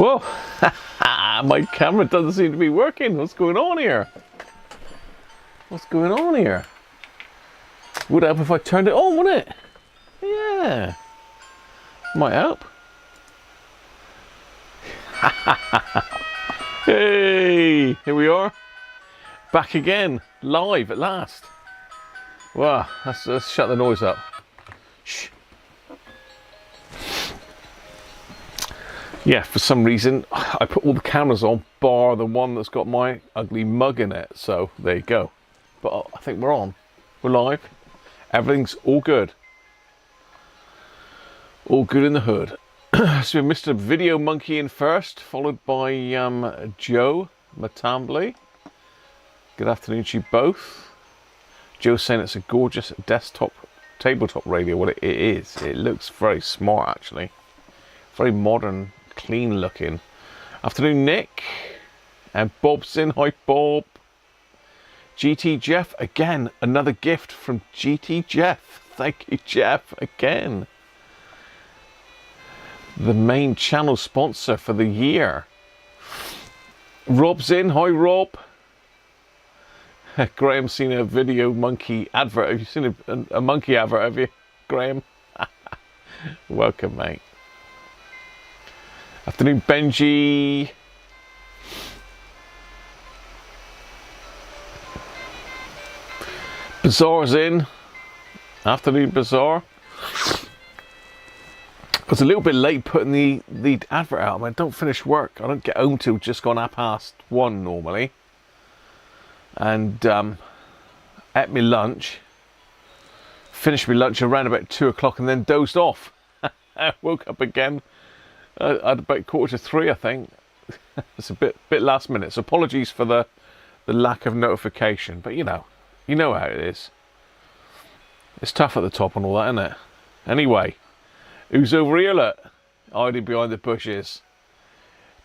Whoa! My camera doesn't seem to be working. What's going on here? What's going on here? Would help if I turned it on, wouldn't it? Yeah. Might help. Hey! Here we are. Back again. Live at last. Wow. Let's shut the noise up. Shh. Yeah, for some reason, I put all the cameras on, bar the one that's got my ugly mug in it. So, there you go. But I think we're on. We're live. Everything's all good. All good in the hood. So we missed a video monkey in first, followed by Joe Matambly. Good afternoon to you both. Joe's saying it's a gorgeous desktop tabletop radio. Well, it is. It looks very smart, actually. Very modern, clean looking. Afternoon, Nick. And Bob's in. Hi, Bob. GTGeoff, again, another gift from GTGeoff. Thank you, Jeff, again. The main channel sponsor for the year. Rob's in. Hi, Rob. Graham's seen a video monkey advert. Have you seen a monkey advert, have you, Graham? Welcome, mate. Afternoon, Benji. Bazaar's in. Afternoon, Bazaar. I was a little bit late putting the advert out. I mean, I don't finish work. I don't get home till just gone 1:30 normally. And ate my lunch. Finished my lunch around about 2 o'clock and then dozed off. I woke up again at about 2:45, I think. It's a bit last minute. So apologies for the lack of notification. But you know how it is. It's tough at the top and all that, isn't it? Anyway. Who's over here, look? Hiding behind the bushes.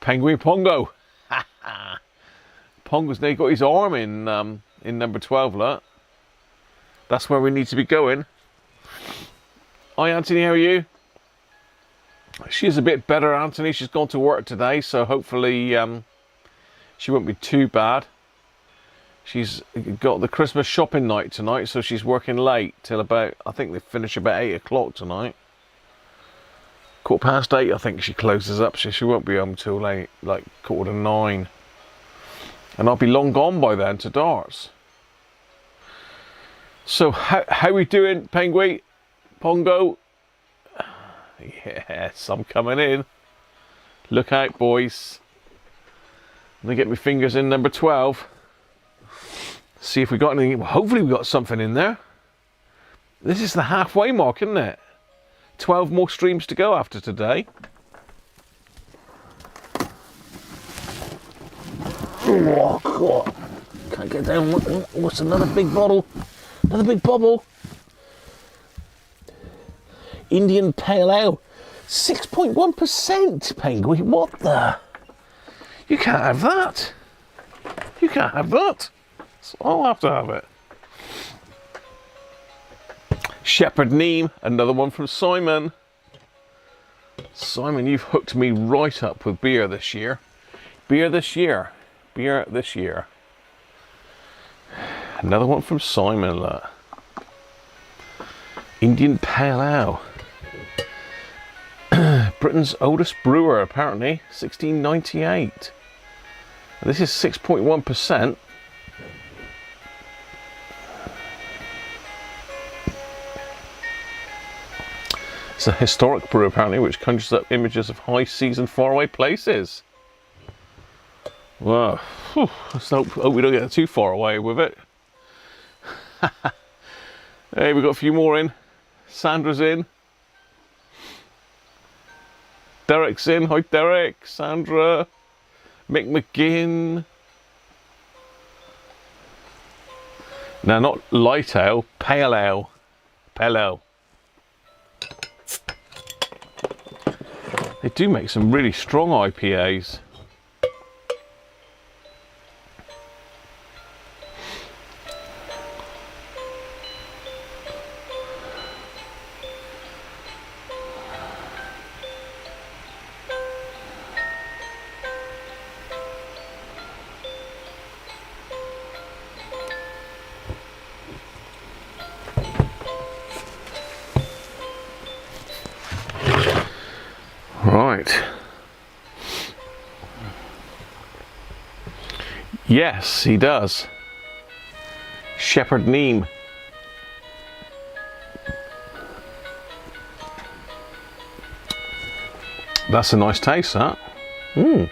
Penguin Pongo. Pongo's now got his arm in number 12, look. That's where we need to be going. Hi, Anthony, how are you? She's a bit better, Anthony. She's gone to work today, so hopefully she won't be too bad. She's got the Christmas shopping night tonight, so she's working late till about, I think they finish about 8 o'clock tonight. 8:15, I think she closes up, so she won't be home till late, like 8:45. And I'll be long gone by then to darts. So how we doing, Penguin? Pongo? Yes, I'm coming in. Look out, boys. I'm gonna get my fingers in number 12. See if we got anything. Well, hopefully we got something in there. This is the halfway mark, isn't it? 12 more streams to go after today. Oh God! Can't get down. What's another big bottle? Another big bubble. Indian Pale Ale, 6.1%. Penguin, what the? You can't have that. You can't have that. So I'll have to have it. Shepherd Neem, another one from Simon. Simon, you've hooked me right up with beer this year. Beer this year. Beer this year. Another one from Simon, look. Indian Pale Ale. Britain's oldest brewer, apparently. 1698. This is 6.1%. It's a historic brew, apparently, which conjures up images of high seas and faraway places. Wow. Whew. Let's hope we don't get too far away with it. Hey, we've got a few more in. Sandra's in. Derek's in. Hi, Derek. Sandra. Mick McGinn. No, not light ale. Pale ale. Pale ale. They do make some really strong IPAs. Yes, he does. Shepherd neem. That's a nice taste, that. Don't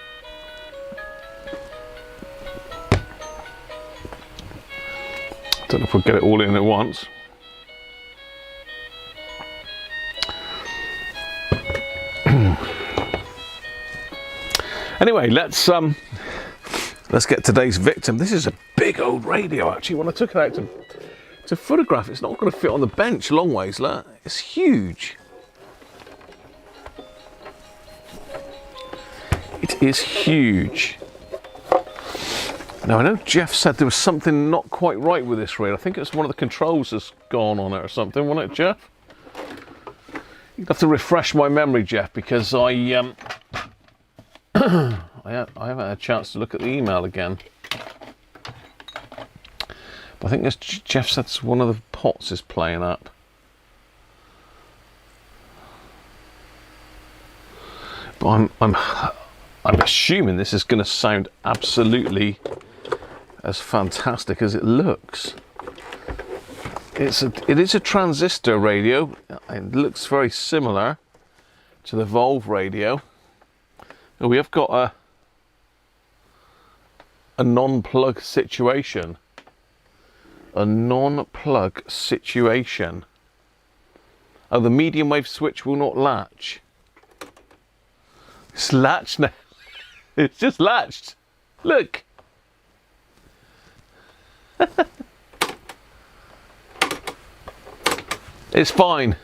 know if we'll get it all in at once. Anyway, let's get today's victim. This is a big old radio, actually. When I took it out to photograph, it's not going to fit on the bench long ways. Look, it's huge. It is huge. Now, I know Jeff said there was something not quite right with this radio. I think it's one of the controls that's gone on it or something, wasn't it, Jeff? You'd have to refresh my memory, Jeff, because I haven't had a chance to look at the email again. But I think as Jeff said, one of the pots is playing up. But I'm assuming this is going to sound absolutely as fantastic as it looks. It is a transistor radio. It looks very similar to the Volve radio. Oh, we have got a non-plug situation. A non-plug situation. Oh, the medium wave switch will not latch. It's latched now. It's just latched. Look. It's fine.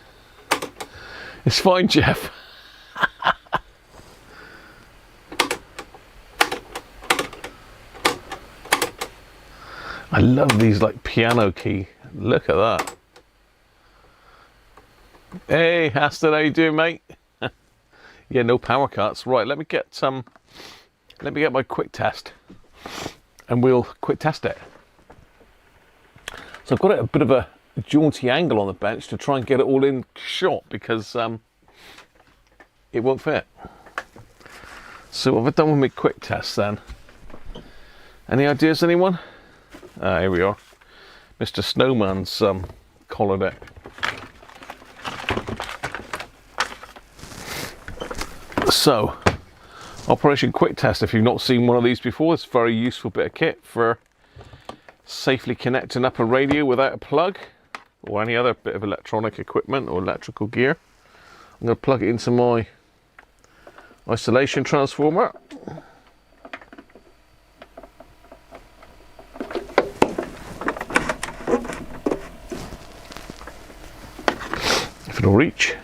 It's fine, Jeff. I love these like piano key. Look at that. Hey, Aston, how you doing, mate? Yeah, no power cuts. Right, let me get my quick test, and we'll quick test it. So I've got it at a bit of a jaunty angle on the bench to try and get it all in shot because it won't fit. So what have I done with my quick test then? Any ideas, anyone? Here we are. Mr. Snowman's collared it. So, Operation Quick Test, if you've not seen one of these before, it's a very useful bit of kit for safely connecting up a radio without a plug or any other bit of electronic equipment or electrical gear. I'm going to plug it into my isolation transformer. If it'll reach.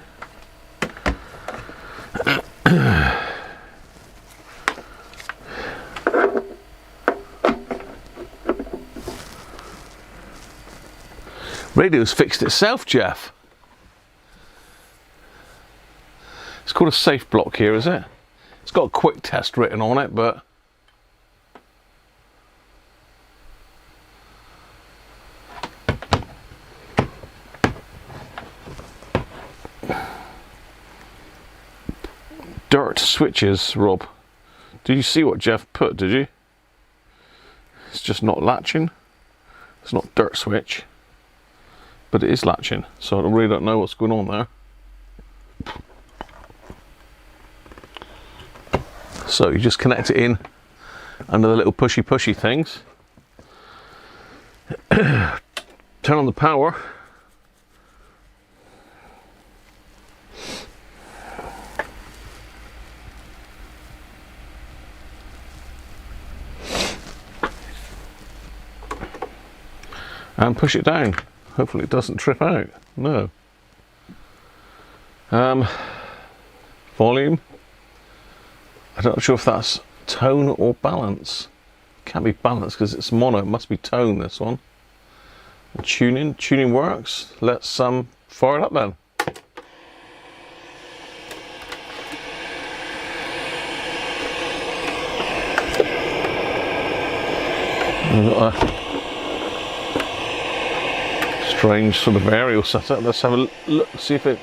Radio's fixed itself, Jeff. It's called a safe block here, is it? It's got a quick test written on it, but dirt switches, Rob. Did you see what Jeff put, did you? It's just not latching. It's not dirt switch, but it is latching, so I really don't know what's going on there. So you just connect it in under the little pushy things. Turn on the power. And push it down. Hopefully it doesn't trip out. No. Volume. I'm not sure if that's tone or balance. Can't be balance because it's mono. It must be tone, this one. And tuning. Tuning works. Let's fire it up then. We've got a strange sort of aerial setup. Let's have a look, see if it.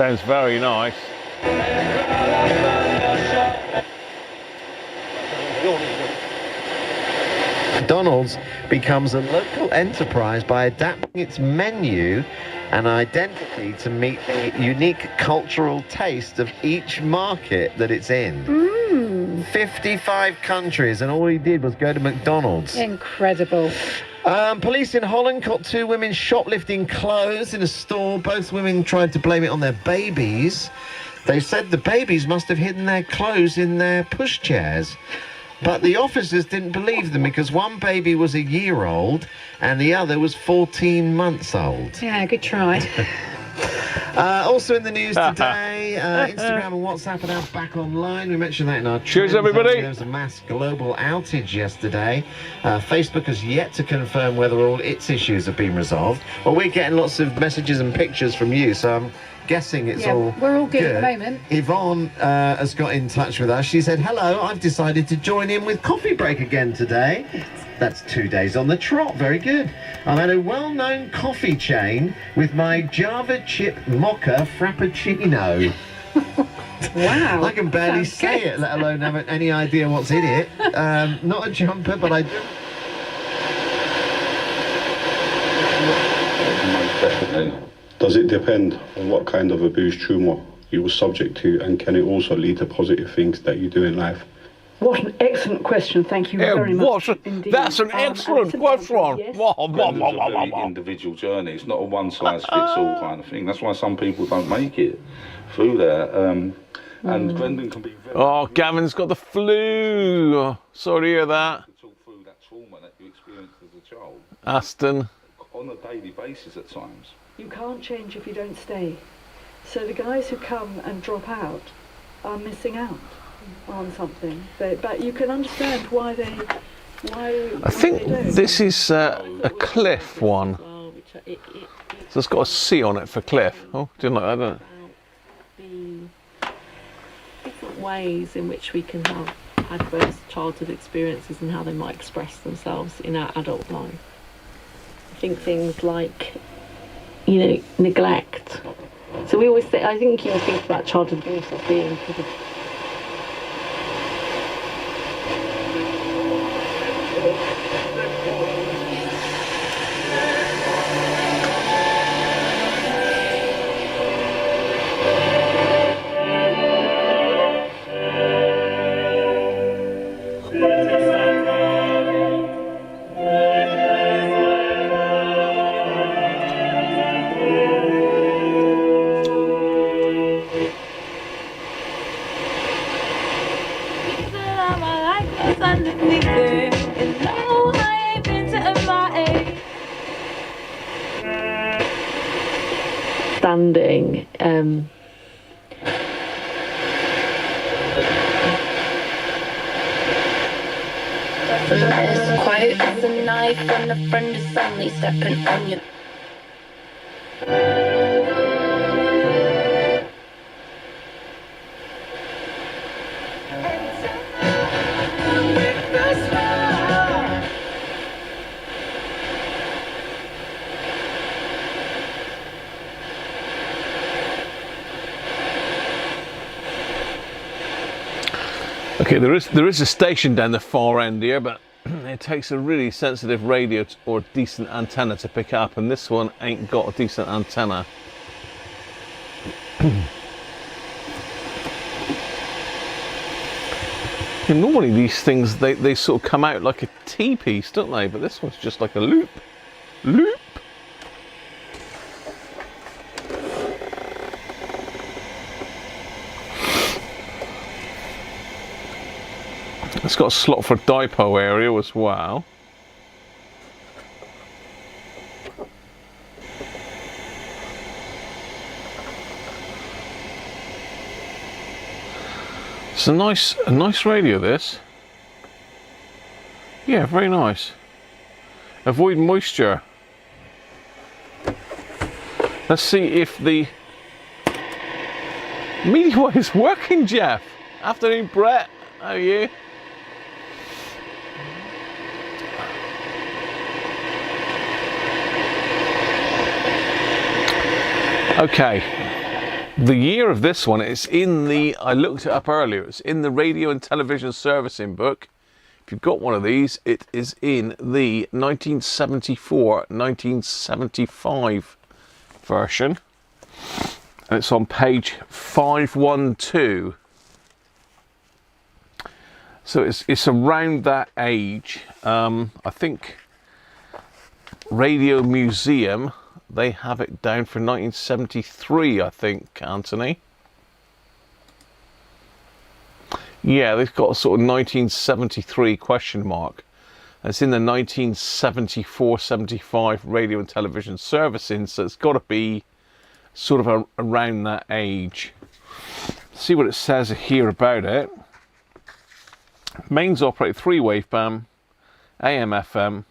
Sounds very nice. McDonald's becomes a local enterprise by adapting its menu and identity to meet the unique cultural taste of each market that it's in. 55 countries, and all he did was go to McDonald's. Incredible. Police in Holland caught 2 women shoplifting clothes in a store. Both women tried to blame it on their babies. They said the babies must have hidden their clothes in their pushchairs. But the officers didn't believe them because one baby was a year old and the other was 14 months old. Yeah, good try. Also in the news today, Instagram and WhatsApp are now back online. We mentioned that in our Cheers, trends. everybody. There was a mass global outage yesterday. Facebook has yet to confirm whether all its issues have been resolved. Well, we're getting lots of messages and pictures from you, so I'm guessing it's all we're all good at the moment. Yvonne has got in touch with us. She said, hello, I've decided to join in with Coffee Break again today. That's 2 days on the trot. Very good. I'm at a well-known coffee chain with my Java chip mocha frappuccino. Wow. I can barely Sounds say good. it, let alone have any idea what's in it. Not a jumper, but I do. Most definitely. Does it depend on what kind of abuse trauma you were subject to, and can it also lead to positive things that you do in life? What an excellent question. Thank you very much indeed. That's an excellent question. Yes. It's a very individual journey. It's not a one-size-fits-all kind of thing. That's why some people don't make it through there. And Brendan can be very... Oh, Gavin's got the flu. Oh, sorry to hear that. To talk through that trauma that you experienced as a child. Aston. On a daily basis at times. You can't change if you don't stay. So the guys who come and drop out are missing out on something. But you can understand why they... I think this is a cliff one. So it's got a C on it for cliff. Oh, didn't like that, didn't it? The different ways in which we can have adverse childhood experiences and how they might express themselves in our adult life. I think things like, neglect. So we always say, I think think about childhood abuse as being sort of standing. As quiet as a knife when a friend is suddenly stepping on you. Okay, there is a station down the far end here, but it takes a really sensitive radio or a decent antenna to pick up, and this one ain't got a decent antenna. Normally these things, they sort of come out like a T-piece, don't they? But this one's just like a loop. Loop! It's got a slot for a dipole area as well. It's a nice radio, this. Yeah, very nice. Avoid moisture. Let's see if the media wire is working, Jeff. Afternoon, Brett. How are you? Okay, The year of this one, it's in the, I looked it up earlier, it's in the radio and television servicing book. If you've got one of these, it is in the 1974-1975 version. And it's on page 512. So it's around that age. I think Radio Museum, they have it down for 1973, I think, Anthony. Yeah, they've got a sort of 1973 question mark. It's in the 1974-75 radio and television servicing, so it's got to be sort of around that age. See what it says here about it. Mains operate 3-wave AM, FM,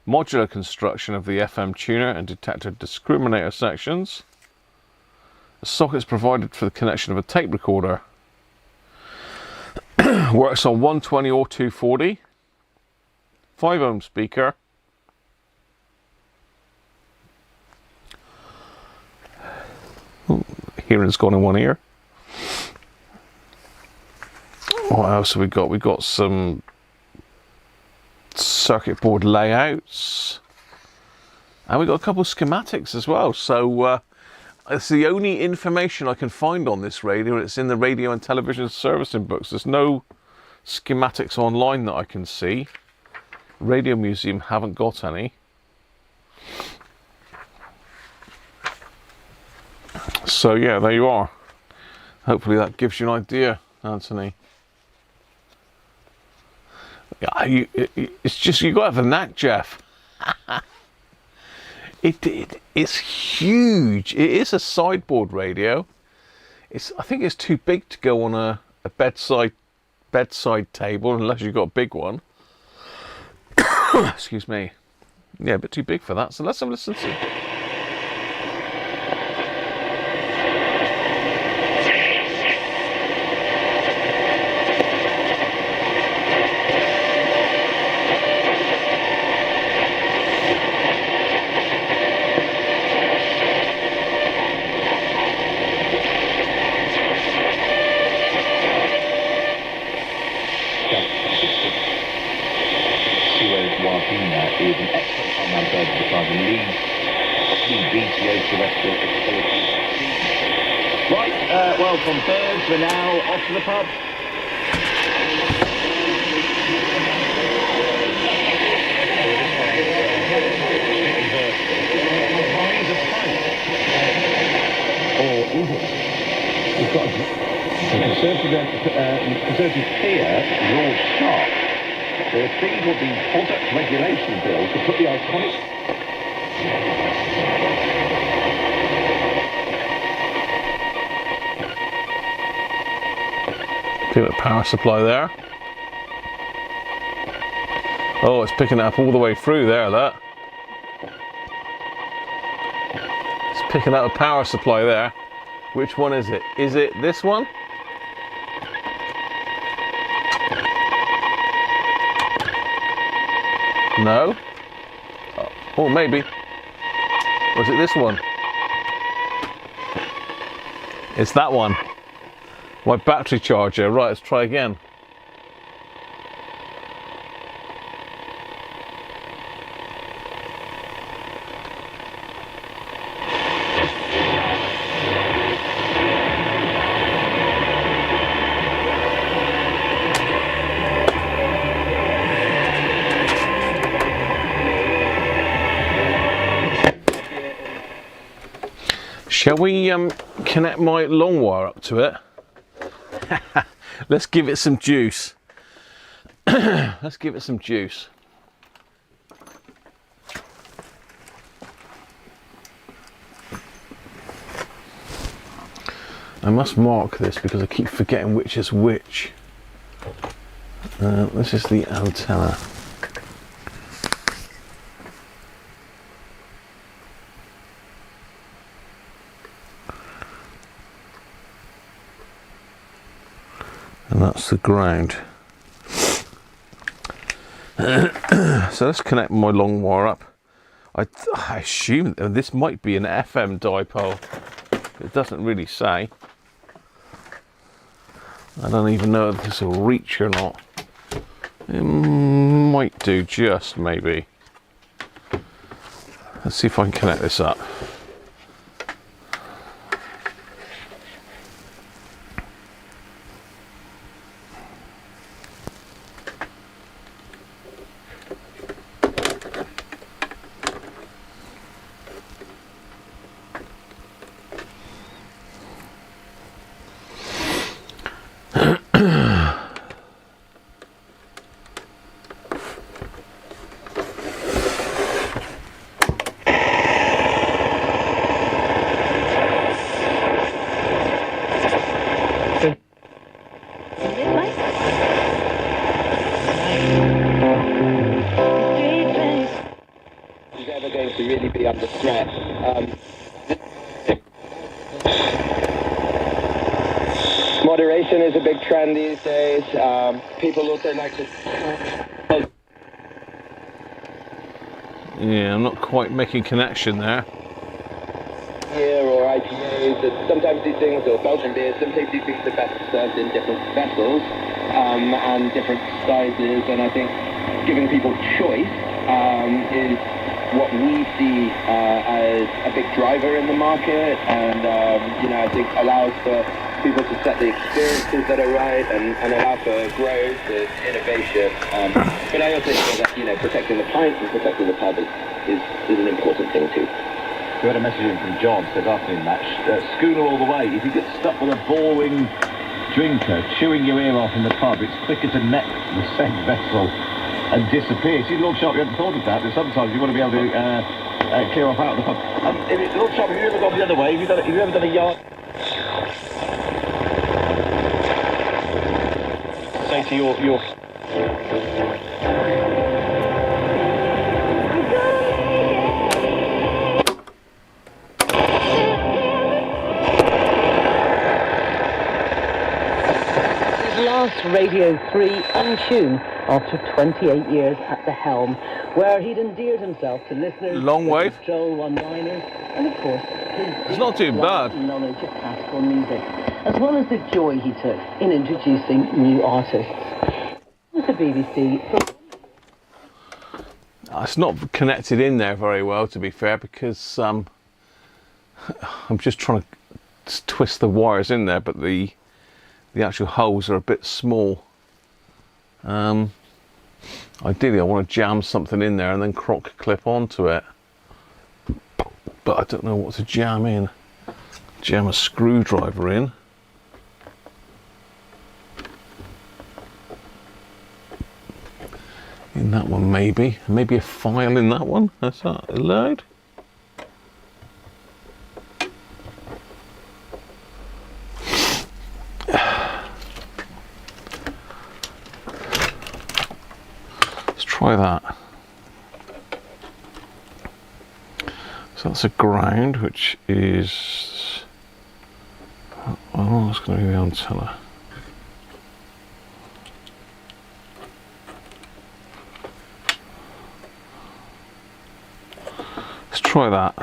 modular construction of the FM tuner and detector discriminator sections. A socket is provided for the connection of a tape recorder. Works on 120 or 240. 5-ohm speaker. Ooh, hearing's gone in one ear. What else have we got? We've got some circuit board layouts. And we've got a couple of schematics as well. So it's the only information I can find on this radio. It's in the radio and television servicing books. There's no schematics online that I can see. Radio Museum haven't got any. So yeah, there you are. Hopefully that gives you an idea, Anthony. Yeah, it's just, you got to have a knack, Jeff. It's huge. It is a sideboard radio. I think it's too big to go on a bedside table unless you've got a big one. Excuse me. Yeah, a bit too big for that. So let's have a listen to. Well, from thirds, we're now off to the pub. Or is it? We've got a Conservative peer, Lord Sharp. Their fee will be product regulation bill to put the iconic... Give it a power supply there. Oh, it's picking it up all the way through there, that. It's picking up a power supply there. Which one is it? Is it this one? No? Oh, maybe. Or is it this one? It's that one. My battery charger. Right, let's try again. Shall we connect my long wire up to it? Let's give it some juice. Let's give it some juice. I must mark this because I keep forgetting which is which. This is the antenna. And that's the ground. So let's connect my long wire up. I assume this might be an FM dipole. It doesn't really say. I don't even know if this will reach or not. It might do, just maybe. Let's see if I can connect this up. Is ever going to really be under threat? Moderation is a big trend these days. People also like to. Yeah, I'm not quite making connection there. Beer or IPAs, and sometimes these things, or Belgian beers, sometimes these things are best served in different vessels and different sizes, and I think giving people choice is what we see as a big driver in the market, and I think allows for people to set the experiences that are right and allow for growth and innovation. But I also feel that protecting the pints and protecting the pub is an important thing too. We had a message in from John, says afternoon match, schooner all the way. If you get stuck with a boring drinker chewing your ear off in the pub, it's quicker to net the said vessel and disappear. See, Lord Sharp, you hadn't thought of that, but sometimes you want to be able to clear off out of the pub. Lord Sharp, have you ever gone the other way? Have you ever done a yard? Say to your Radio 3 untune after 28 years at the helm, where he'd endeared himself to listeners. Long way. Joel one-liners, and of course, It's not too bad. knowledge of classical music, as well as the joy he took in introducing new artists. With the BBC. It's not connected in there very well, to be fair, because I'm just trying to twist the wires in there, but the actual holes are a bit small. Ideally I want to jam something in there and then croc clip onto it, but I don't know what to jam in. Jam a screwdriver in. In that one maybe a file in that one. Is that allowed? Try that. So that's a ground, which is, oh, it's going to be the antenna. Let's try that.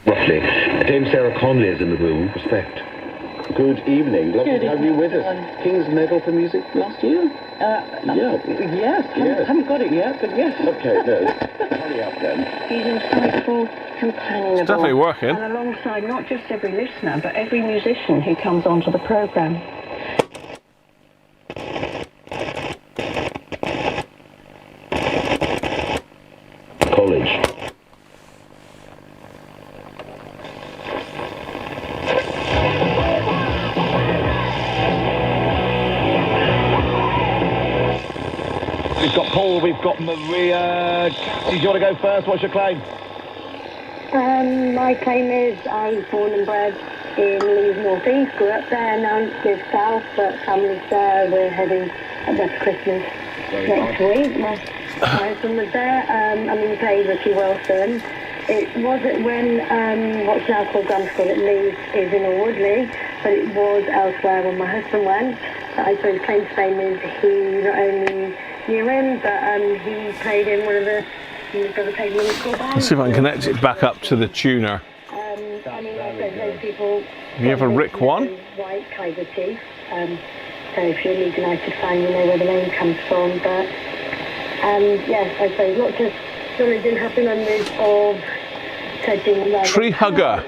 Roughly. Dame Sarah Conley is in the room. Respect. Good evening. Lovely to have you with us. King's Medal for Music last year? Yes. Haven't got it yet, but yes. Okay, no. Hurry up then. He's insightful, companionable, It's definitely working. and alongside not just every listener, but every musician who comes onto the programme. College. We've got Paul, we've got Maria. Do you want to go first? What's your claim? My claim is I was born and bred in Leeds North East, grew up there, now live south, but family's there. We're heading back to Christmas next week. My husband was there. I'm in the play Ricky Wilson. It wasn't when what's now called Grammar School at Leeds is in Woodley, but it was elsewhere when my husband went. So I suppose claim to fame is he not only knew him, but he played in one of the, his brother played in the school band. Let's see if I can connect it back up to the tuner. I mean, like I said, most people... You have a Rick one? White Kaiser teeth. So if you're a Leeds United fan, you know where the name comes from. But, yes, I suppose lots of really happy memories of Ted Tree hugger.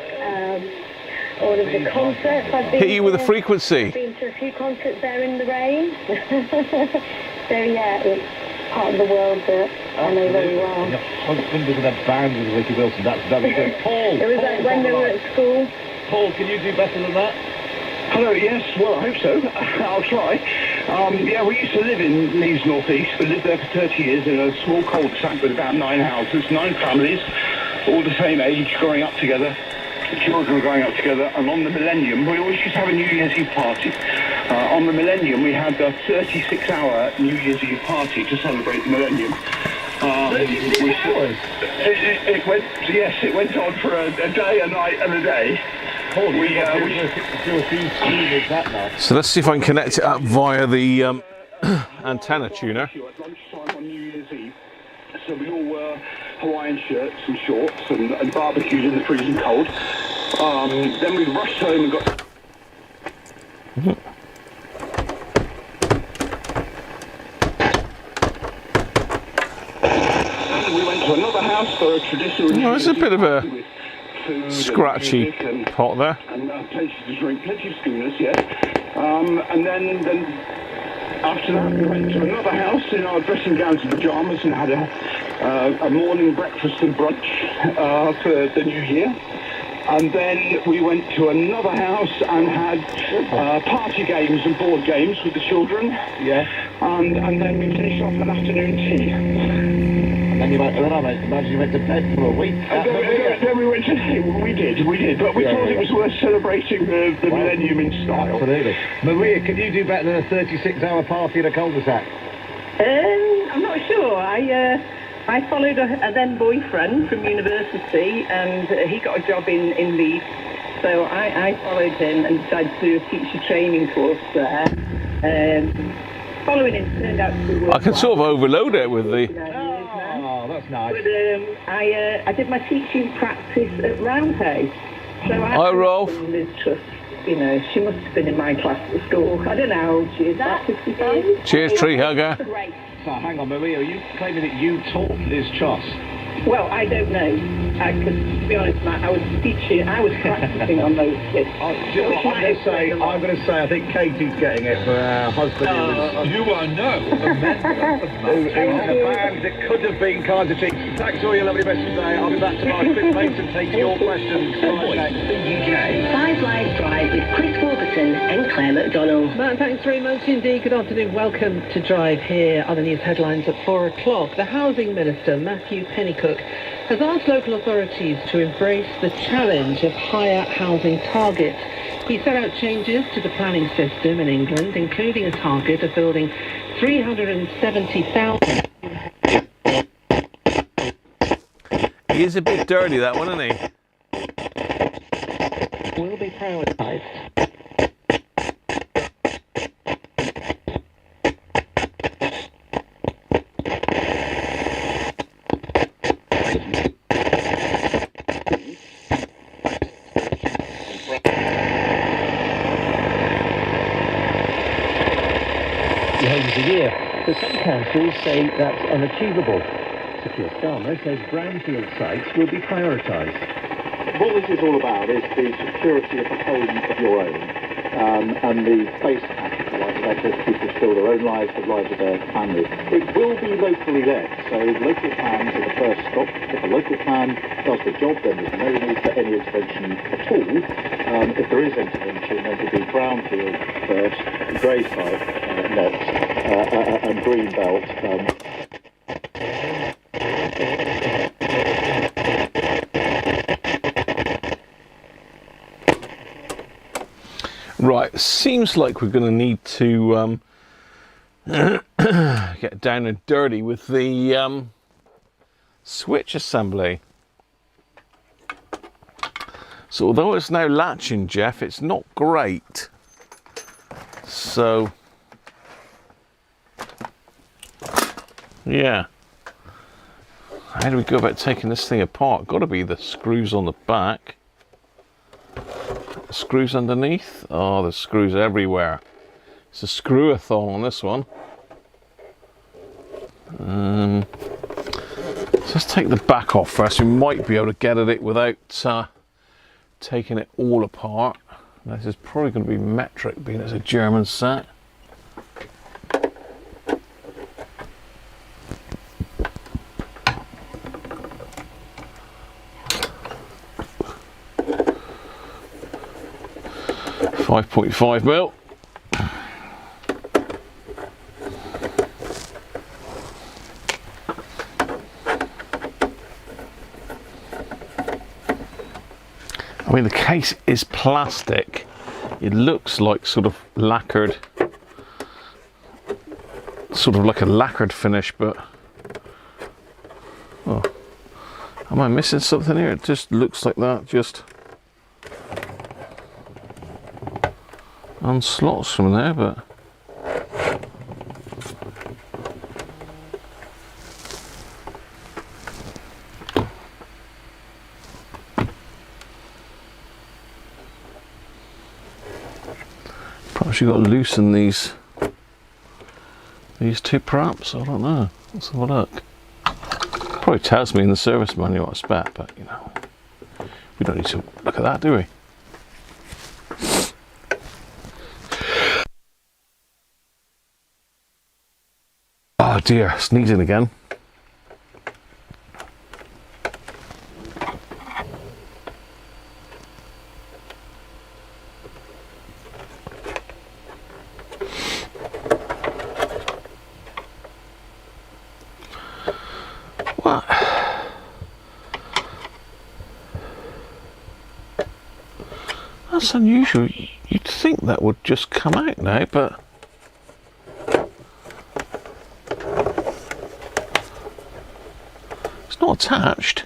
All of the concerts I've been Hit you with a to. frequency. I've been to a few concerts there in the rain. So yeah, it's part of the world that I know very well. Your husband was in a band with Ricky Wilson. That's very good. Paul. It was like when they were at school. Paul, can you do better than that? Hello, yes, well, I hope so. I'll try. Yeah, we used to live in Leeds North East. We lived there for 30 years in a small cul-de-sac with about 9 houses, 9 families, all the same age, growing up together. The children were growing up together, and on the Millennium, we always used to have a New Year's Eve party. On the Millennium, we had a 36-hour New Year's Eve party to celebrate the Millennium. 36 hours? It went, yes, it went on for a day, a night, and a day. Paul, we do a few streamers that now. So let's see if I can connect it up via the antenna tuner. At lunchtime on New Year's Eve, so we all wore Hawaiian shirts and shorts and barbecued in the freezing cold. Then we rushed home and got... We went to another house for a traditional... Oh, there's a bit of a scratchy pot there. And plenty to drink, plenty of schooners, yes. And then after that we went to another house in our dressing gowns and pyjamas and had a morning breakfast and brunch for the new year. And then we went to another house and had party games and board games with the children. Yeah. And then we finished off an afternoon tea. And you went, I imagine you went to bed for a week. Then we went to, we did, but we thought it was worth celebrating the Millennium in style. Absolutely. Maria, can you do better than a 36-hour party in a cul-de-sac? I'm not sure. I followed a then boyfriend from university, and he got a job in Leeds, so I followed him and decided to do a teacher training course there. Following him turned out to be I can sort of overload it with the... Oh, that's nice. But I did my teaching practice at Roundhouse. So Hi, Rolf. Liz Truss, you know, she must have been in my class at school. I don't know how old she is, about 55. Cheers, tree hugger. Great. So hang on, Maria, are you claiming that you taught Liz Truss? Well, I don't know. Because, to be honest, Matt, I was practicing on those kids. I'm going to say, I think Katie's getting it for her husband. You are no. Who was in a band that could have been Kinds of Cheeks. Thanks for all your lovely messages today. I'll be back tomorrow. Chris Mason takes your questions. Five Live Drive with Chris Warburton and Claire McDonald. Matt, thanks very much indeed. Good afternoon. Welcome to Drive here. Other news headlines at 4 o'clock. The Housing Minister, Matthew Pennycook, has asked local authorities to embrace the challenge of higher housing targets. He set out changes to the planning system in England, including a target of building 370,000. He is a bit dirty, that one, isn't he? Will be prioritised. Homes a year, but some councils say that's unachievable. Sir Keir Starmer says brownfield sites will be prioritised. What this is all about is the security of the home of your own, and the space if you like, that lets people fill their own lives, the lives of their families. It will be locally led, so local plans are the first stop. If a local plan does the job, then there's no need for any intervention at all. If there is intervention, then it will be brownfield first, grey site next, and green belt. Right, seems like we're going to need to get down and dirty with the switch assembly. So although it's now latching, Jeff, it's not great. So, yeah. How do we go about taking this thing apart? Got to be the screws on the back. screws underneath. Oh, there's screws everywhere. It's a screw-a-thon on this one. So let's take the back off first. We might be able to get at it without taking it all apart. This is probably going to be metric, being it's a German set. .5 mil. I mean, the case is plastic. It looks like sort of lacquered, sort of like a lacquered finish, but oh, am I missing something here? It just looks like that, just unslots from there, but perhaps you've got to loosen these two, perhaps. I don't know. Let's have a look. Probably tells me in the service manual what I spec, but you know, we don't need to look at that, do we? Oh dear, sneezing again. What? That's unusual. You'd think that would just come out now, but it's not attached.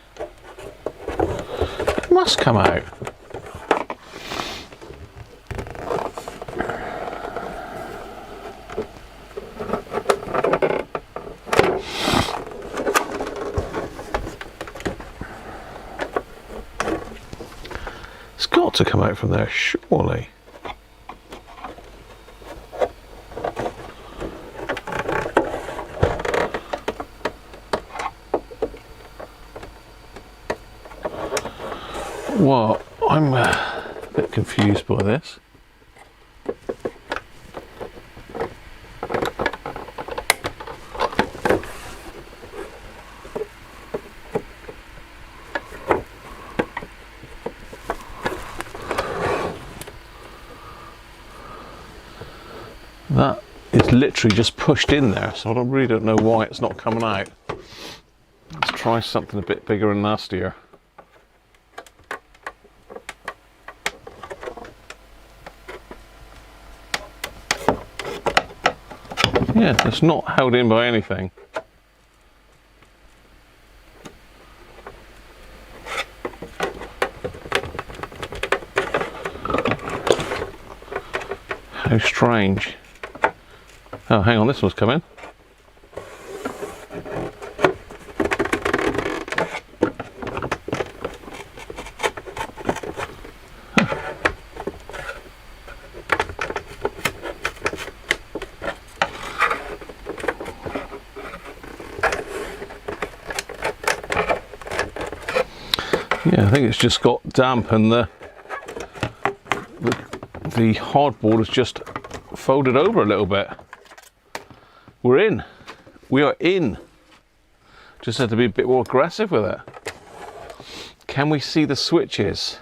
It must come out. It's got to come out from there, surely. Well, I'm a bit confused by this. That is literally just pushed in there, so I really don't know why it's not coming out. Let's try something a bit bigger and nastier. Yeah, it's not held in by anything. How strange. Oh, hang on, this one's coming. Yeah, I think it's just got damp and the hardboard is just folded over a little bit. We're in. We are in. Just had to be a bit more aggressive with it. Can we see the switches?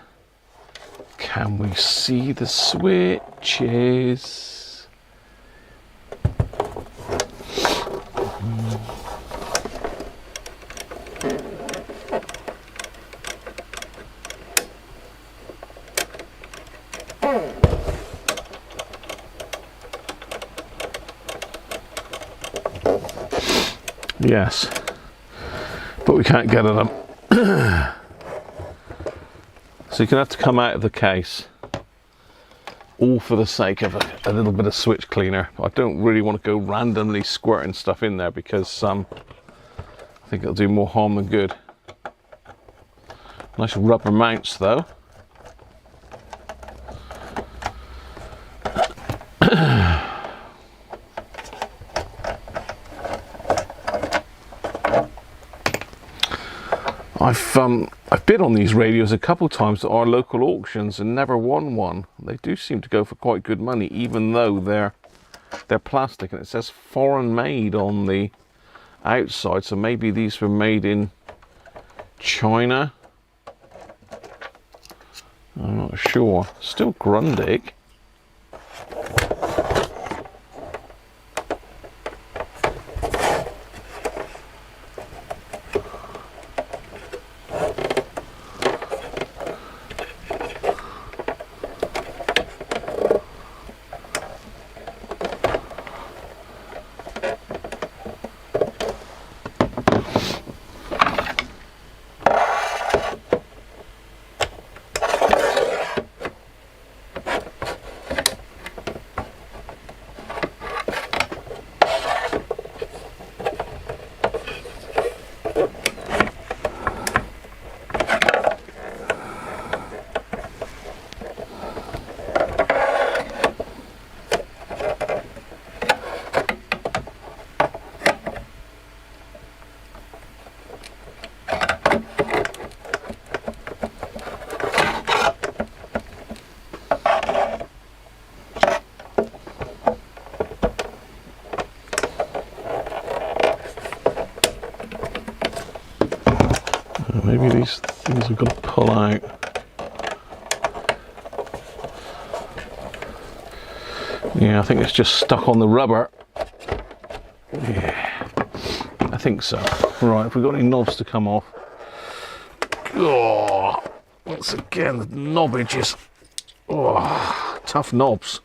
Can we see the switches? Yes, but we can't get at them. So you're going to have to come out of the case, all for the sake of a little bit of switch cleaner. I don't really want to go randomly squirting stuff in there because I think it'll do more harm than good. Nice rubber mounts though. I've bid on these radios a couple times at our local auctions and never won one. They do seem to go for quite good money, even though they're plastic and it says foreign made on the outside, so maybe these were made in China. I'm not sure. Still Grundig. Maybe these things we've got to pull out. Yeah, I think it's just stuck on the rubber. Yeah, I think so. Right, have we got any knobs to come off? Oh, once again, the knobbage is tough knobs.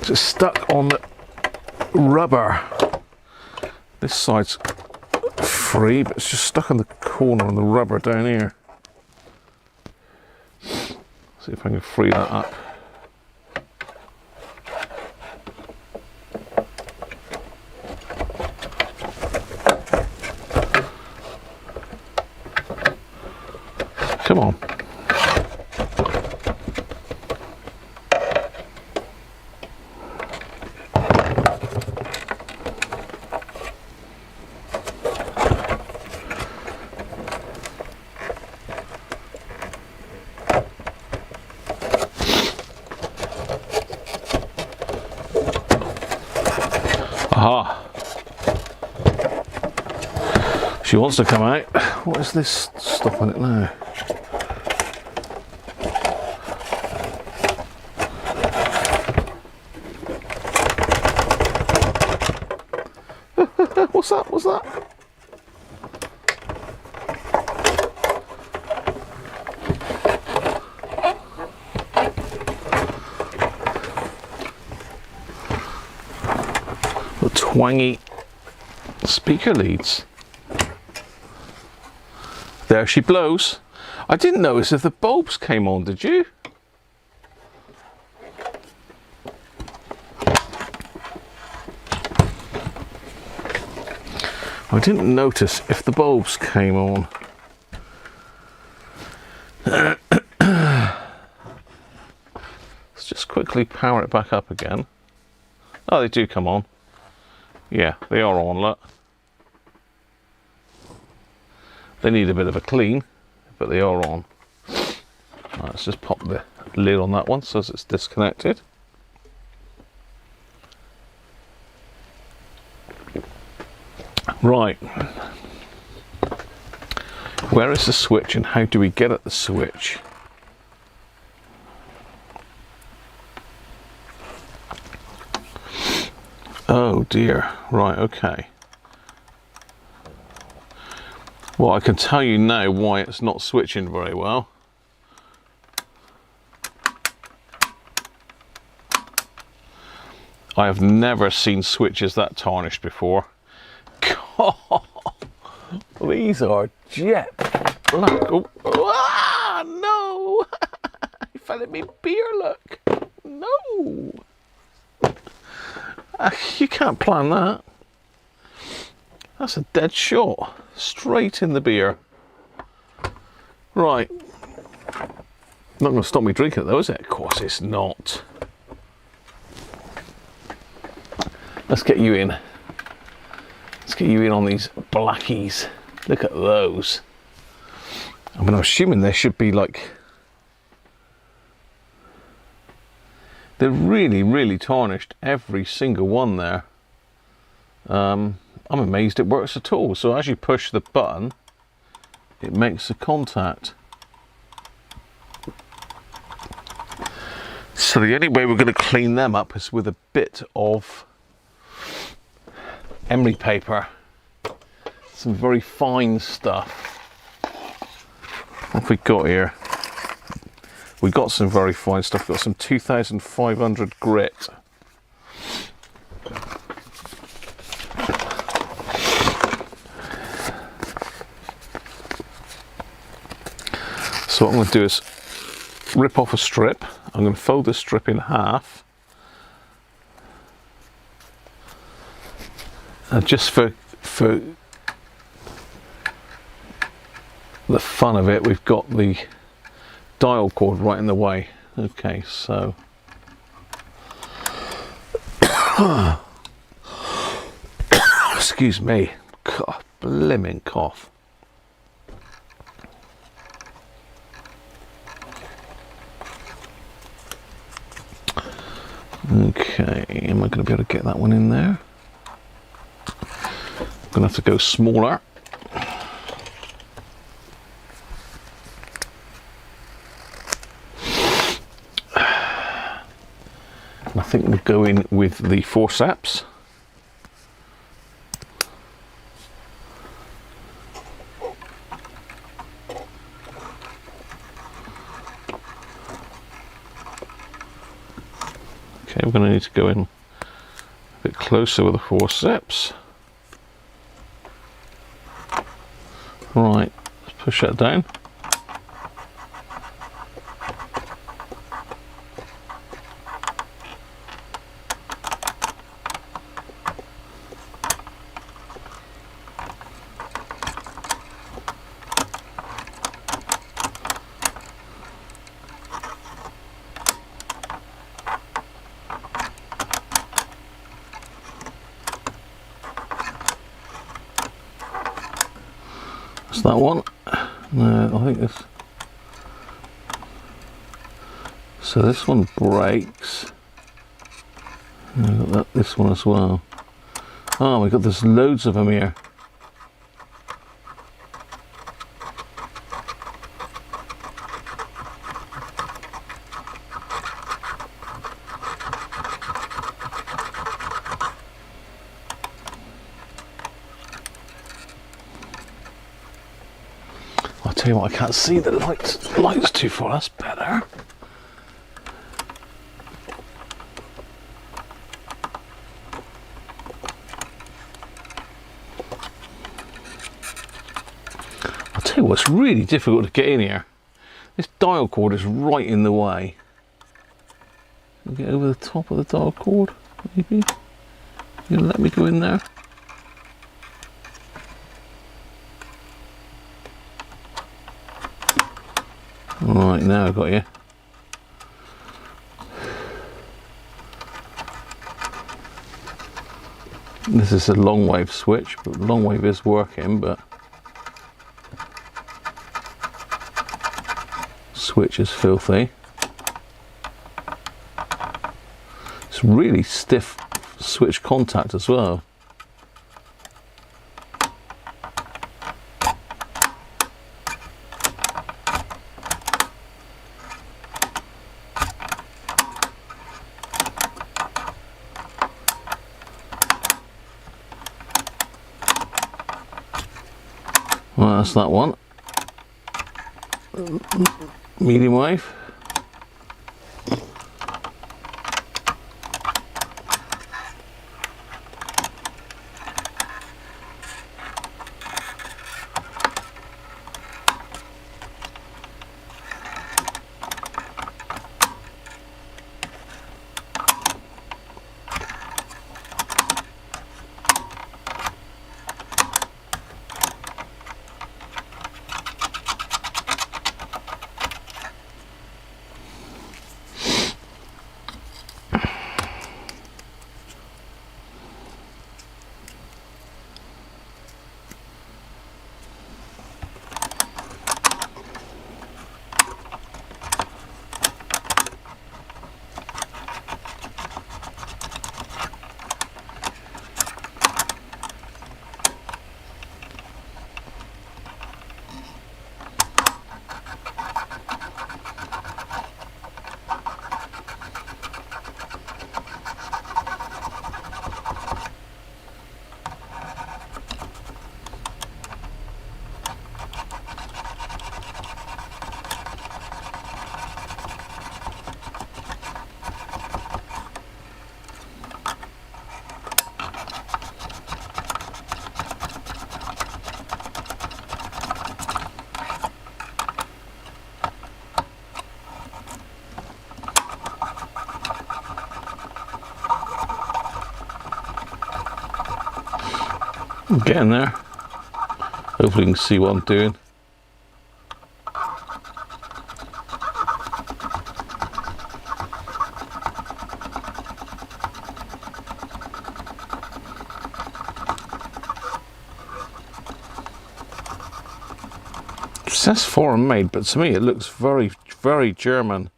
It's stuck on the rubber. This side's free, but it's just stuck in the corner on the rubber down here. See if I can free that up. Come on. Aha. She wants to come out. What is this stopping it now? What's that? What's that? The twangy speaker leads. There she blows. I didn't notice if the bulbs came on, did you? I didn't notice if the bulbs came on. Let's just quickly power it back up again. Oh, they do come on. Yeah, they are on, look. They need a bit of a clean, but they are on. Right, let's just pop the lid on that one so it's disconnected. Right. Where is the switch and how do we get at the switch? Oh dear. Right, okay. Well, I can tell you now why it's not switching very well. I have never seen switches that tarnished before. These are jet black. Oh, ah, no! You fell in me beer, look. No! You can't plan that. That's a dead shot. Straight in the beer. Right. Not going to stop me drinking it though, is it? Of course it's not. Let's get you in. Let's get you in on these blackies. Look at those. I mean, I'm assuming they should be like... They're really, really tarnished, every single one there. I'm amazed it works at all. So as you push the button, it makes a contact. So the only way we're going to clean them up is with a bit of emery paper. Some very fine stuff. What have we got here? We got some very fine stuff. We've got some 2500 grit. So what I'm going to do is rip off a strip. I'm going to fold this strip in half. And just for the fun of it, we've got the dial cord right in the way. Okay, so excuse me, God, blimmin' cough. Okay, am I going to be able to get that one in there? I'm going to have to go smaller. I think we'll go in with the forceps. Okay, we're going to need to go in a bit closer with the forceps. Right, let's push that down. That's that one. I think this. So this one breaks. And I've got this one as well. Oh my god, there's loads of them here. I'll tell you what, I can't see the lights too far, that's better. I'll tell you what's really difficult to get in here. This dial cord is right in the way. Get over the top of the dial cord, maybe? You gonna let me go in there? Right, now I've got you. This is a long wave switch, but long wave is working, but switch is filthy. It's really stiff switch contact as well. Well, that's that one. Medium wave. I'm getting there. Hopefully you can see what I'm doing. It says foreign made, but to me it looks very, very German.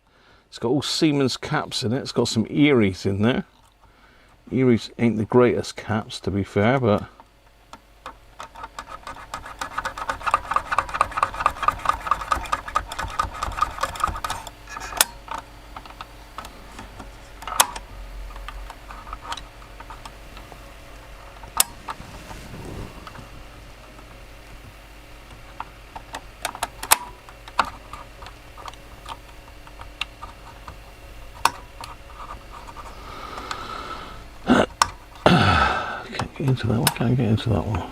It's got all Siemens caps in it. It's got some Eries in there. Eries ain't the greatest caps, to be fair, but into that one, can't get into that one.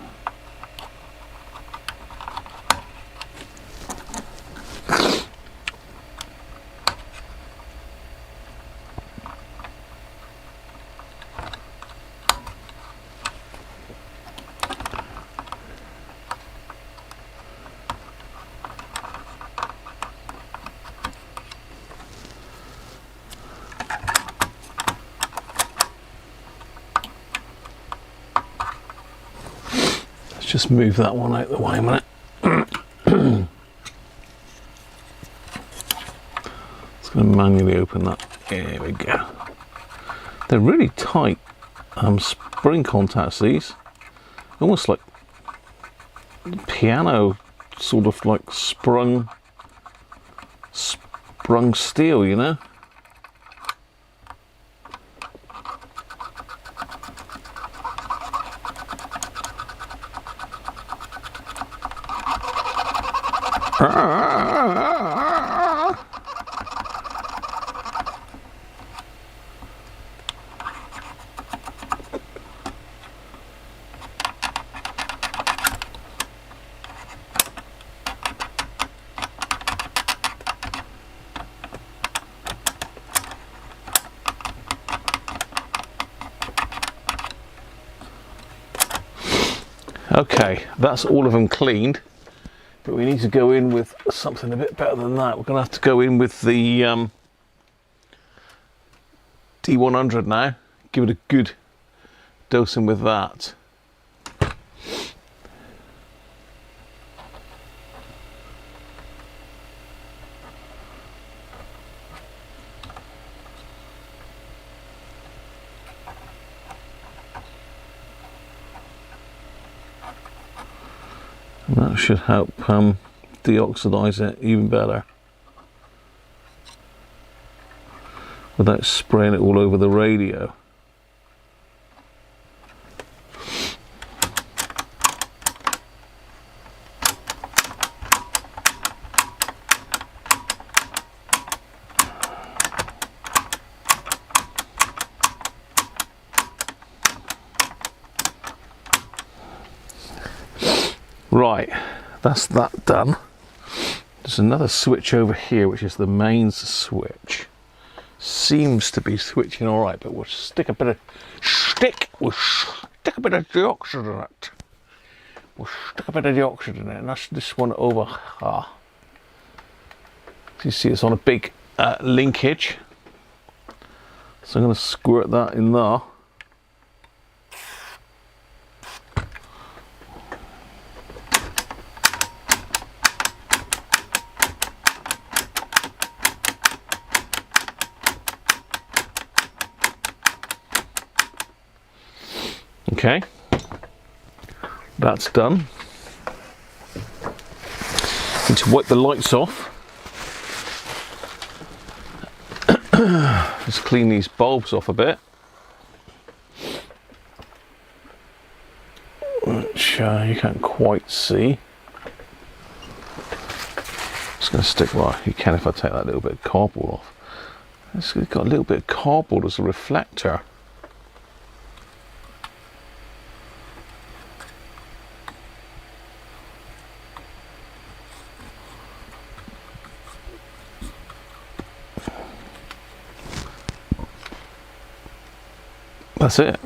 Just move that one out of the way a minute. It's going to manually open that. There we go. They're really tight spring contacts, these. Almost like piano, sort of like sprung steel, you know? Okay, that's all of them cleaned, but we need to go in with something a bit better than that. We're going to have to go in with the D100 now, give it a good dosing with that. And that should help deoxidize it even better without spraying it all over the radio. Right, that's that done. There's another switch over here, which is the mains switch. Seems to be switching all right, but we'll stick a bit of deoxide in it. We'll stick a bit of deoxide in it, and that's this one over here. You see, it's on a big linkage, so I'm going to squirt that in there. Okay, that's done. Need to wipe the lights off. Just clean these bulbs off a bit. Which you can't quite see. Just going to stick, well, you can if I take that little bit of cardboard off. It's got a little bit of cardboard as a reflector. That's it.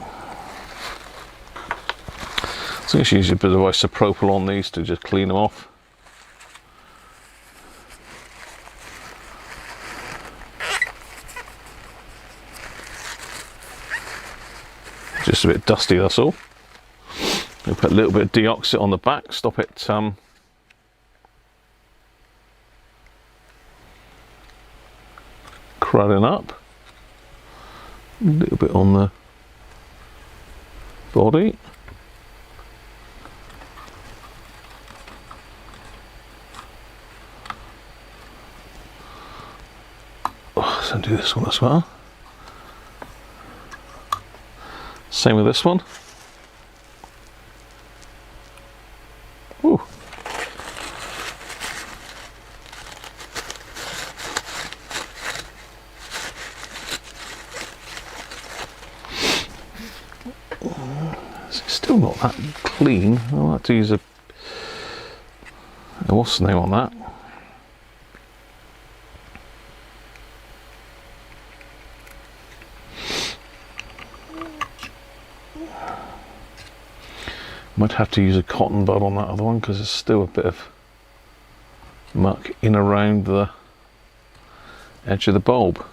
So just use a bit of isopropyl on these to just clean them off. Just a bit dusty, that's all. We'll put a little bit of deoxit on the back, stop it crudding up. A little bit on the body. Oh, so do this one as well. Same with this one. Ooh. It's still not that clean. I'll have to use a what's the name on that? Might have to use a cotton bud on that other one because there's still a bit of muck in around the edge of the bulb.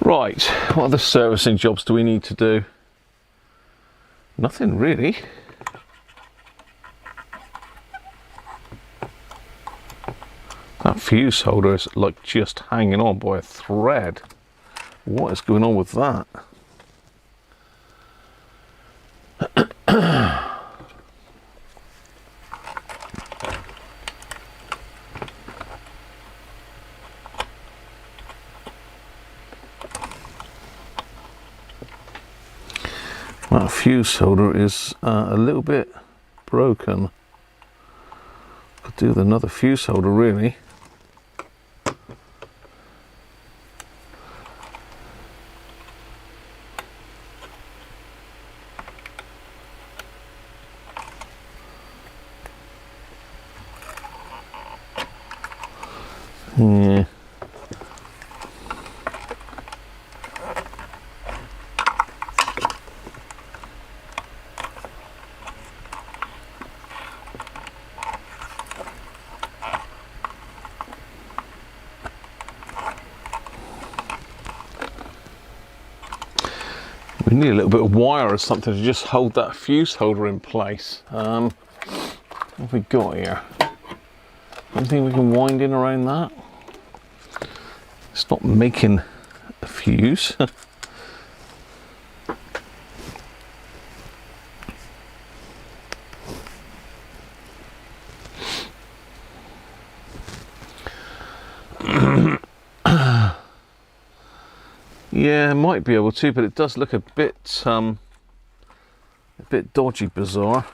Right, what other servicing jobs do we need to do? Nothing really. That fuse holder is like just hanging on by a thread. What is going on with that? That fuse holder is a little bit broken. Could do with another fuse holder really. Yeah. We need a little bit of wire or something to just hold that fuse holder in place. What have we got here? Anything we can wind in around that? It's not making a fuse. Yeah, might be able to, but it does look a bit dodgy, bizarre.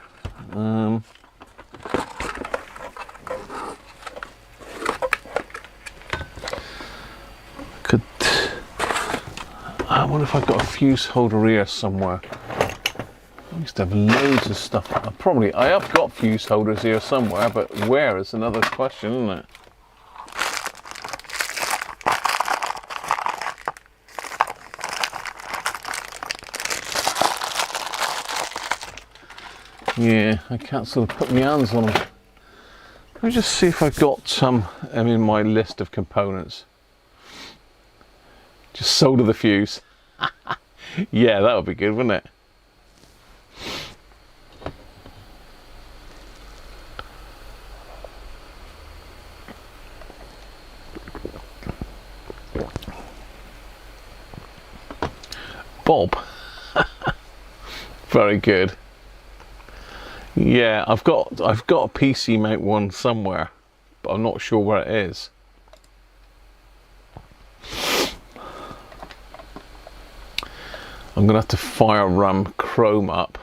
I wonder if I've got a fuse holder here somewhere. I used to have loads of stuff. I have got fuse holders here somewhere, but where is another question, isn't it? Yeah, I can't sort of put my hands on them. Let me just see if I've got some in my list of components. Just solder the fuse. Yeah, that would be good, wouldn't it? Bob. Very good. Yeah, I've got a PC mount one somewhere, but I'm not sure where it is. I'm gonna have to fire Chrome up.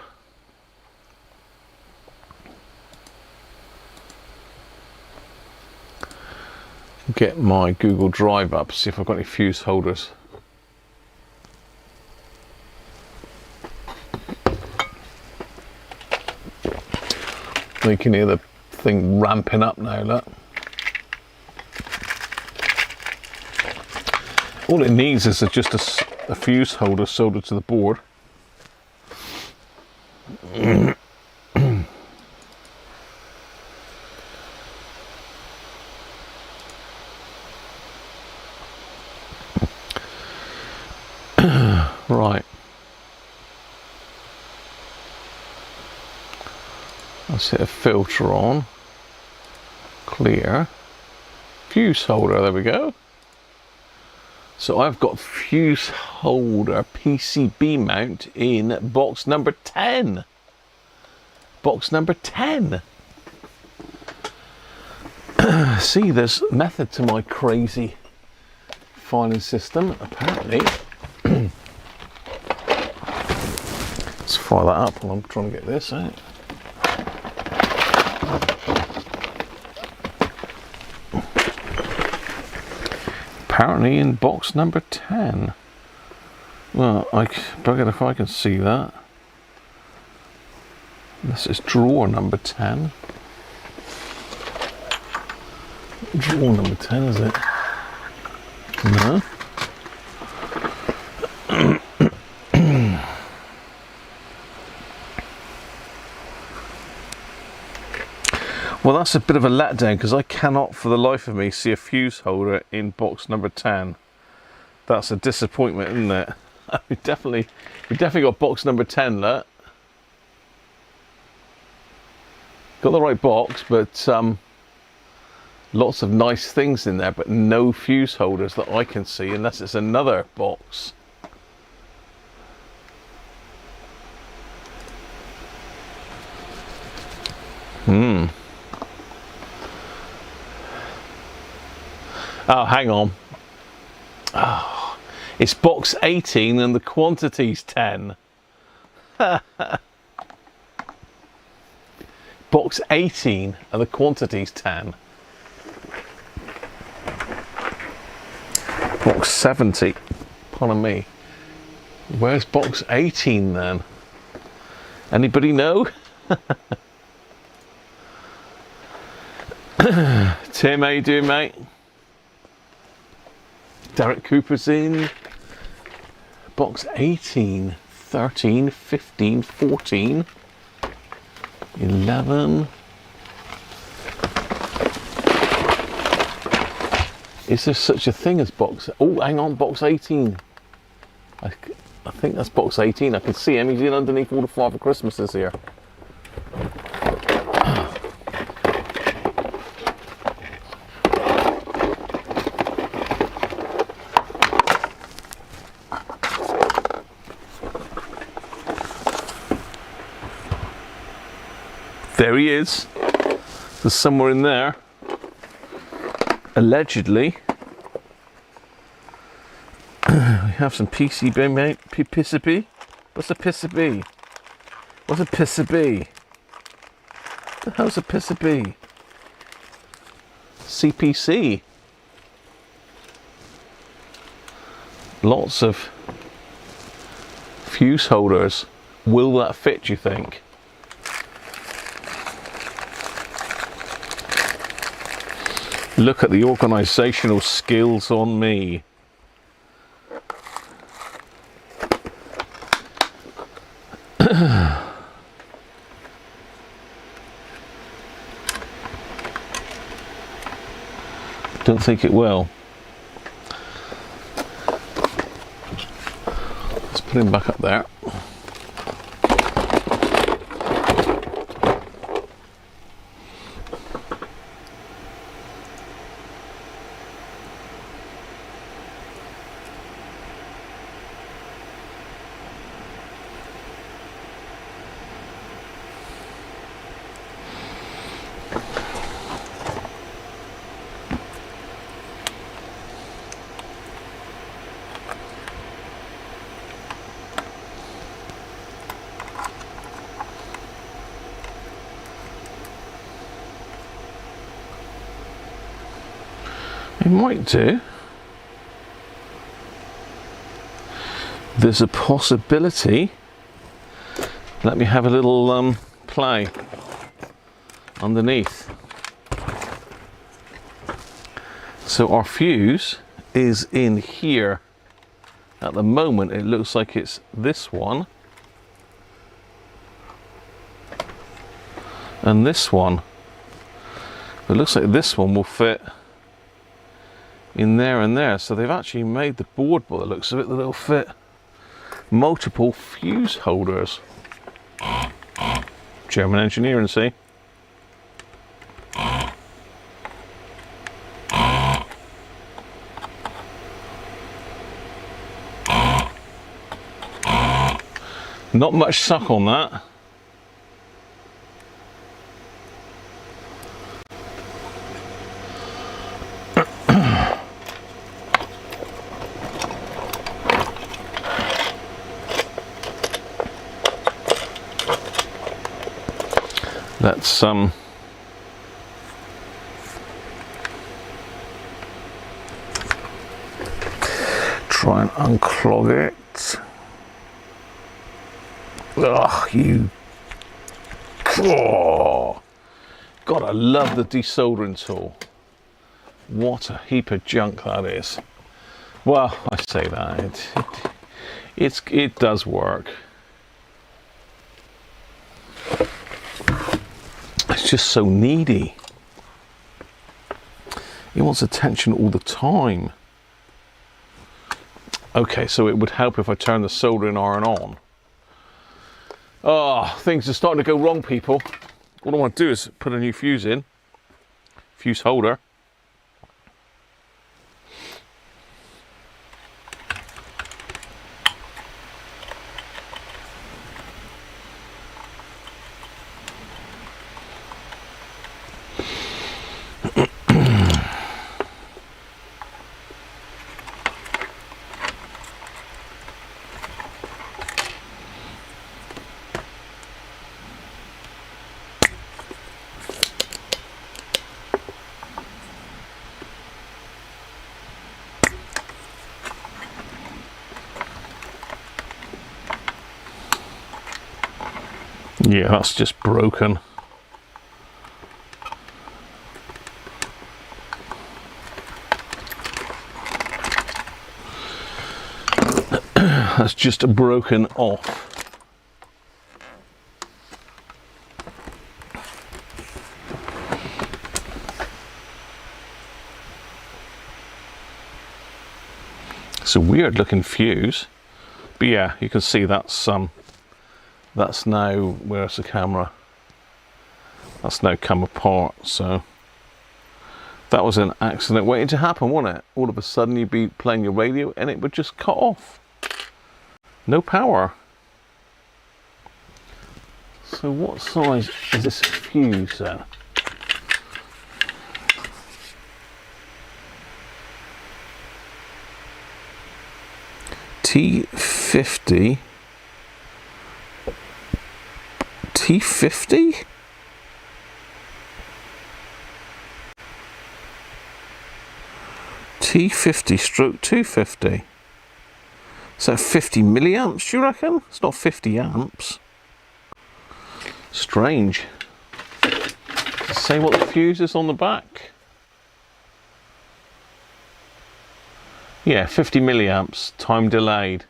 get my Google Drive up, see if I've got any fuse holders. You can hear the thing ramping up now, look. All it needs is just a fuse holder soldered to the board. Right. Let's hit a filter on. Clear. Fuse holder, there we go. So I've got fuse holder PCB mount in box number 10. Box number 10. See, there's method to my crazy filing system, apparently. Let's fire that up while I'm trying to get this out. Apparently in box number 10. Well, bugger if I can see that. This is drawer number 10. Drawer number 10, is it? No. Well, that's a bit of a letdown because I cannot for the life of me see a fuse holder in box number 10. That's a disappointment, isn't it? we definitely got box number 10, look. Got the right box, but lots of nice things in there, but no fuse holders that I can see unless it's another box. Oh, hang on. Oh, it's box 18 and the quantity's 10. Box 18 and the quantity's 10. Box 70. Pardon me. Where's box 18 then? Anybody know? Tim, how you doing, mate? Derek Cooper's in. Box 18, 13, 15, 14, 11. Is there such a thing as box? Oh, hang on, box 18. I think that's box 18. I can see him. He's in underneath all the Father Christmases here. There he is. There's somewhere in there. Allegedly. We have some PCB, mate. PCB? What's a PCB? What's a PCB? The hell's a PCB? CPC. Lots of fuse holders. Will that fit, you think? Look at the organisational skills on me. Don't think it will. Let's put him back up there. It might do. There's a possibility. Let me have a little play underneath. So our fuse is in here. At the moment it looks like it's this one and this one. It looks like this one will fit in there and there. So they've actually made the board, by the looks of it, that it'll fit multiple fuse holders. German engineering, see? Not much suck on that. Let's try and unclog it. Ugh, you. Oh, God, I love the desoldering tool. What a heap of junk that is. Well, I say that it does work. It's just so needy. It wants attention all the time. Okay, so it would help if I turn the soldering iron on. Oh, things are starting to go wrong, people. All I want to do is put a new fuse in. Fuse holder. Yeah, that's just broken. That's just broken off. It's a weird looking fuse, but yeah, you can see that's now, where's the camera? That's now come apart, so that was an accident waiting to happen, wasn't it? All of a sudden you'd be playing your radio and it would just cut off. No power. So what size is this fuse then? T50. T50? T50 stroke 250. Is that 50 milliamps, do you reckon? It's not 50 amps. Strange. Does it say what the fuse is on the back? Yeah, 50 milliamps, time delayed.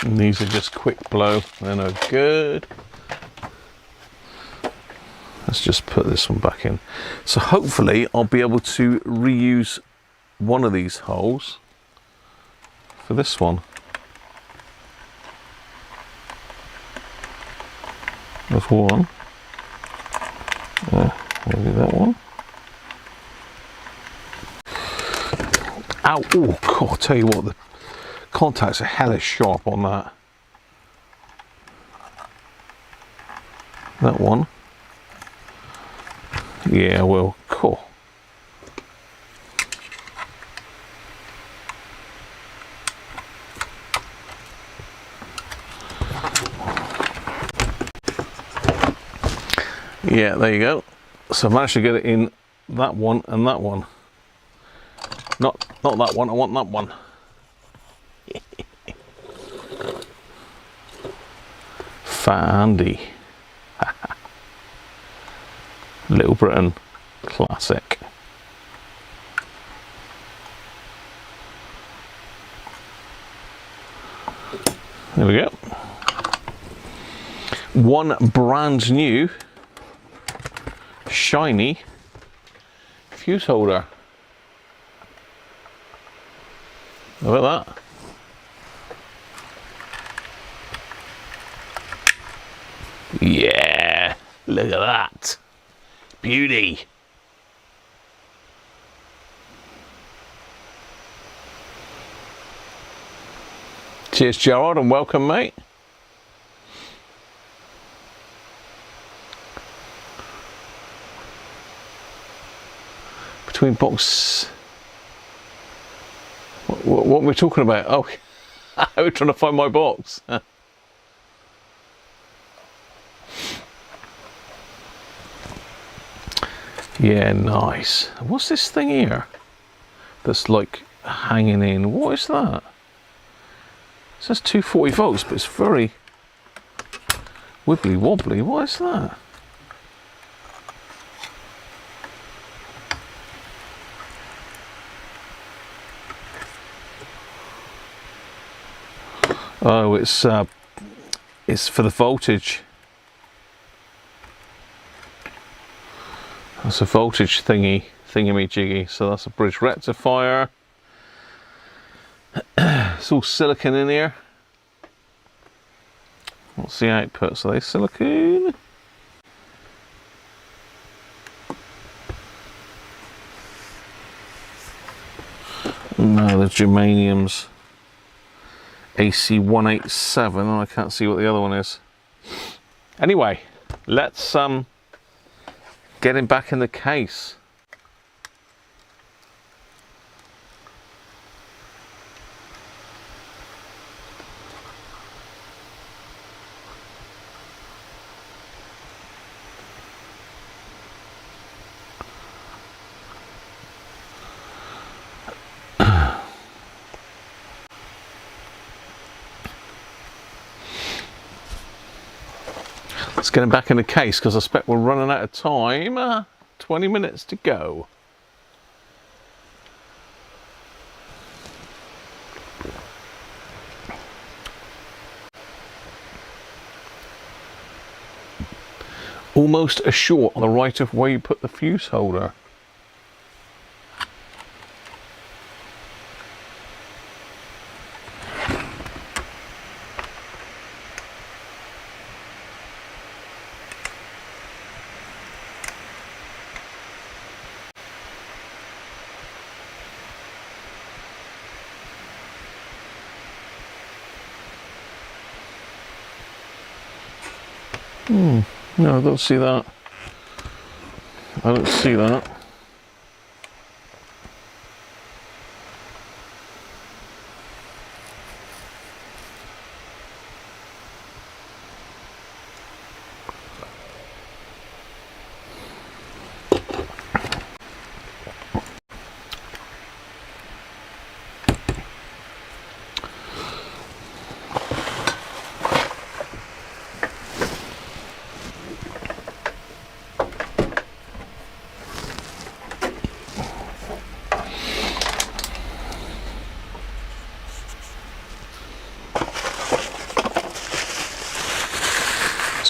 And these are just quick blow, they're no good. Let's just put this one back in. So hopefully I'll be able to reuse one of these holes for this one. There's one. Maybe that one. Ow! Oh God! I'll tell you what, the contacts are hellish sharp on that. That one. Yeah, well, cool. Yeah, there you go. So I managed to get it in that one and that one. Not that one, I want that one. Fandy. Little Britain classic. There we go. One brand new shiny fuse holder. Look at that. Yeah, look at that. Beauty. Cheers, Gerard, and welcome, mate. Between box. What are we talking about? Oh, we're trying to find my box. Yeah, nice. What's this thing here that's like hanging in? What is that? It says 240 volts, but it's very wibbly wobbly. What is that? Oh, it's for the voltage. That's a voltage thingy-jiggy. So that's a bridge rectifier. It's all silicon in here. What's the outputs? Are they silicone? No, they're germaniums. AC187, and I can't see what the other one is. Anyway, let's get him back in the case. Let's get him back in the case because I expect we're running out of time. 20 minutes to go. Almost a short on the right of where you put the fuse holder. No, I don't see that. I don't see that.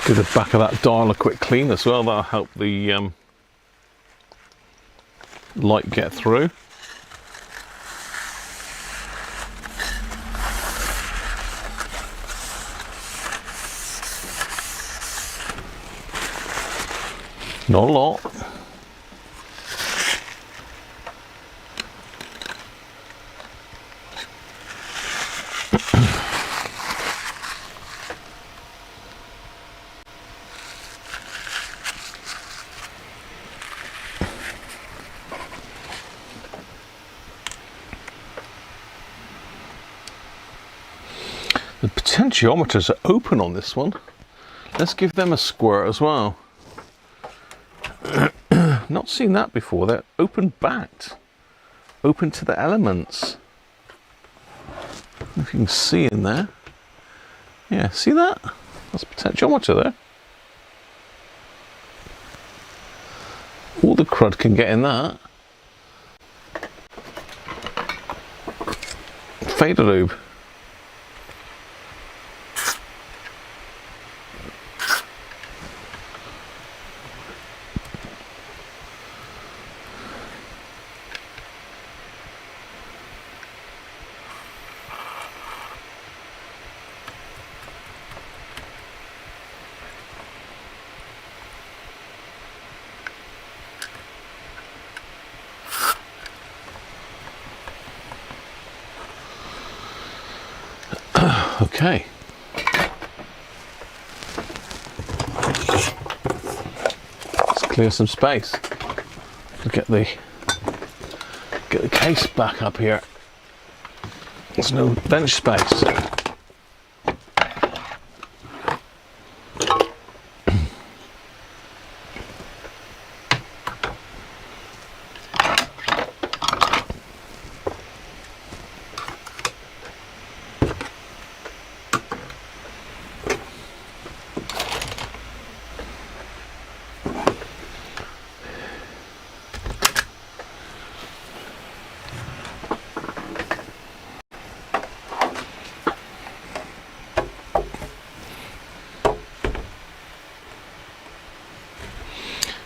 Give the back of that dial a quick clean as well. That'll help the light get through. Not a lot. The potentiometers are open on this one. Let's give them a squirt as well. Not seen that before. They're open backed, open to the elements. I don't know if you can see in there. Yeah, see that? That's potentiometer there. All the crud can get in that. Fader lube. Okay. Let's clear some space. Get the case back up here. There's no bench space.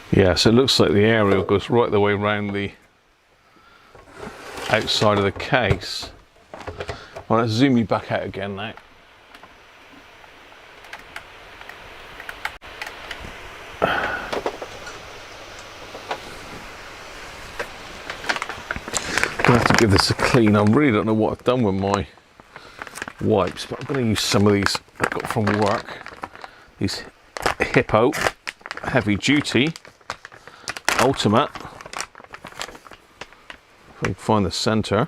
Yeah, so it looks like the aerial goes right the way around the outside of the case. Well, let's zoom you back out again now. Gonna have to give this a clean. I really don't know what I've done with my wipes, but I'm going to use some of these I got from work. These Hippo heavy duty ultimate. If I can find the center.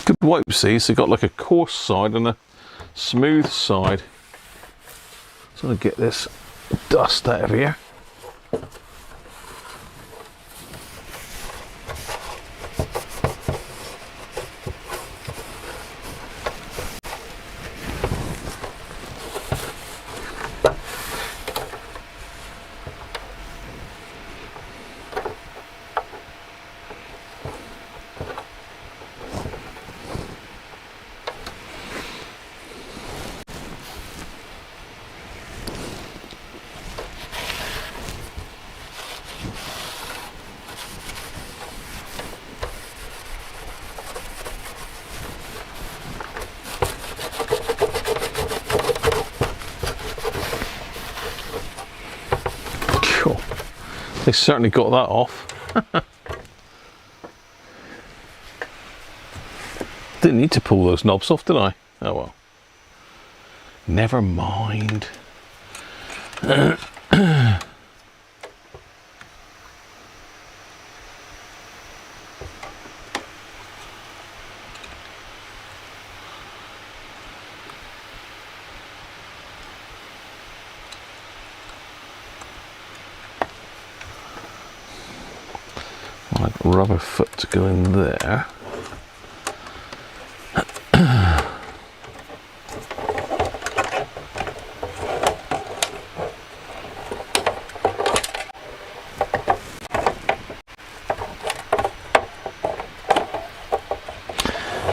Good wipes these. They've got like a coarse side and a smooth side. So I'm going to get this dust out of here. They certainly got that off. Didn't need to pull those knobs off, did I? Oh well. Never mind. Rubber foot to go in there.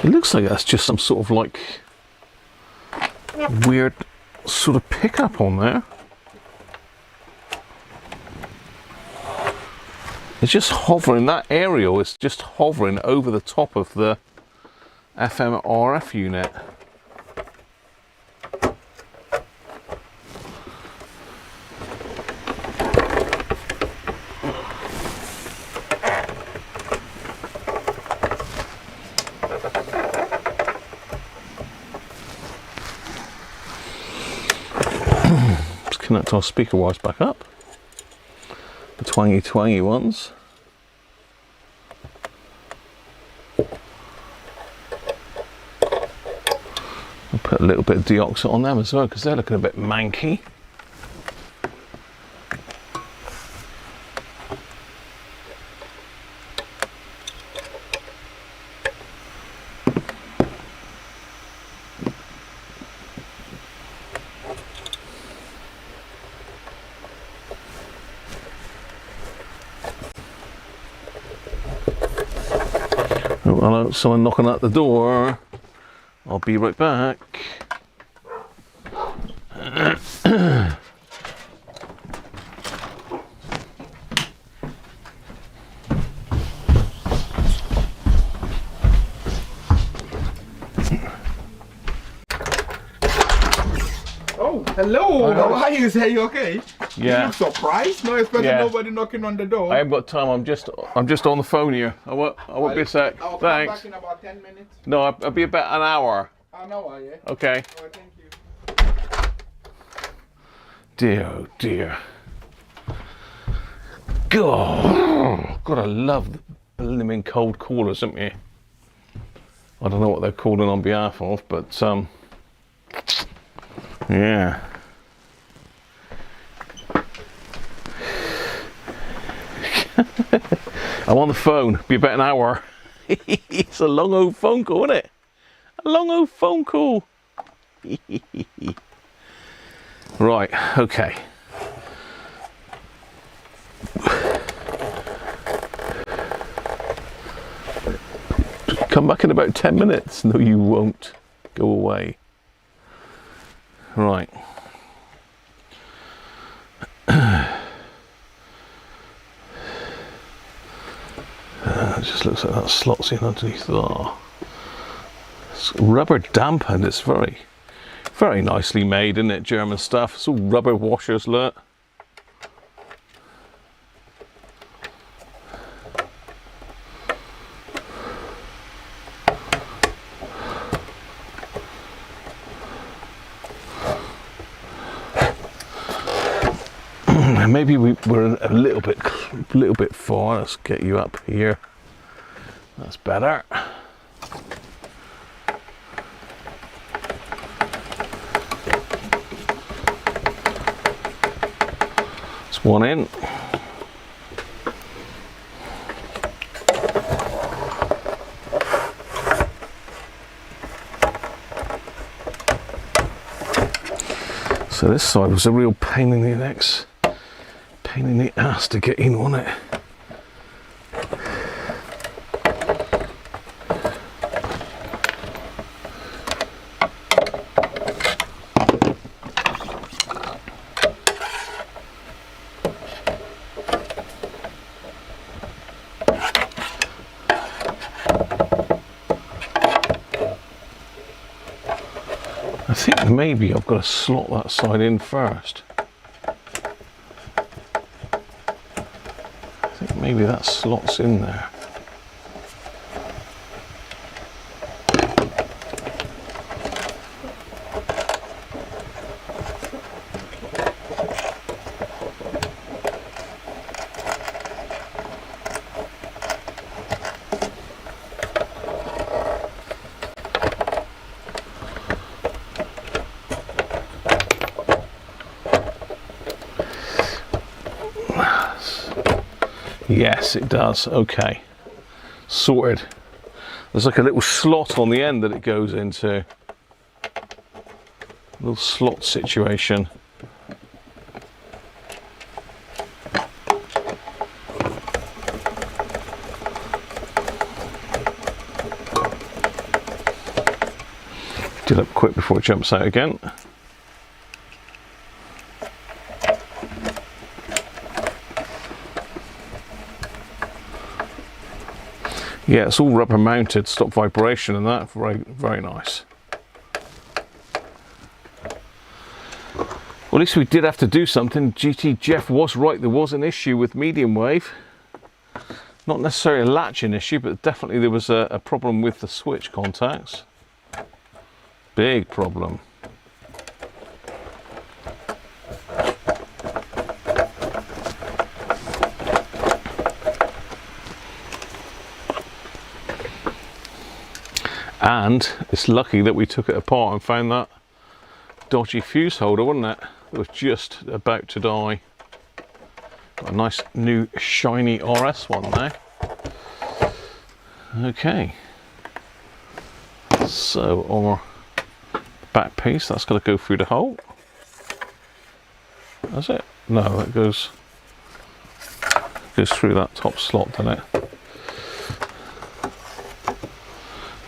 It looks like that's just some sort of like weird sort of pickup on there. It's just hovering, that aerial is just hovering over the top of the FM RF unit. connect our speaker wires back up. The twangy ones. I'll put a little bit of deoxit on them as well because they're looking a bit manky. Oh, hello, someone knocking at the door. I'll be right back. Oh, hello. How are you? Are you okay? Yeah. You look surprised? No expecting Yeah. nobody knocking on the door. I haven't got time. I'm just on the phone here. I won't be a sec. I'll Thanks. come back in about 10 minutes. No, I'll be about an hour. An hour, yeah? Okay. Oh, thank you. Dear, oh dear. God, I love the blimmin' cold callers, haven't you? I don't know what they're calling on behalf of, but yeah. I'm on the phone. Be about an hour. It's a long old phone call, isn't it? A long old phone call. Right, okay. Come back in about 10 minutes. No, you won't. Go away. Right. It just looks like that slots in underneath there. It's rubber dampened. It's very, very nicely made, isn't it? German stuff. It's all rubber washers, look. Maybe we're a little bit far. Let's get you up here. That's better. It's one in. So this side was a real pain in the necks. Pain in the ass to get in on it. I think maybe I've got to slot that side in first. Maybe that slots in there. Yes, it does. Okay. Sorted. There's like a little slot on the end that it goes into. A little slot situation. Do that quick before it jumps out again. Yeah, it's all rubber mounted, stop vibration and that, very, very nice. Well, at least we did have to do something. GTGeoff was right, there was an issue with medium wave. Not necessarily a latching issue, but definitely there was a problem with the switch contacts. Big problem. And it's lucky that we took it apart and found that dodgy fuse holder, wasn't it? It was just about to die. Got a nice new shiny RS one now. Okay. So our back piece, that's got to go through the hole. That's it. No, it goes through that top slot, doesn't it?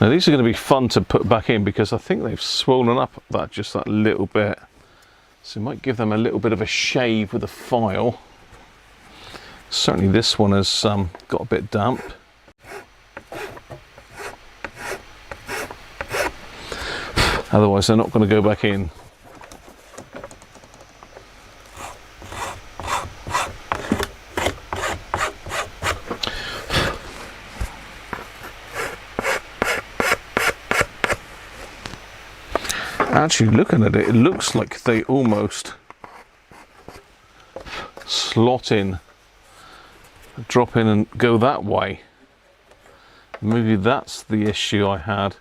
Now these are going to be fun to put back in because I think they've swollen up just that little bit. So we might give them a little bit of a shave with a file. Certainly this one has got a bit damp. Otherwise they're not going to go back in. Actually, looking at it, it looks like they almost slot in, drop in and go that way. Maybe that's the issue I had.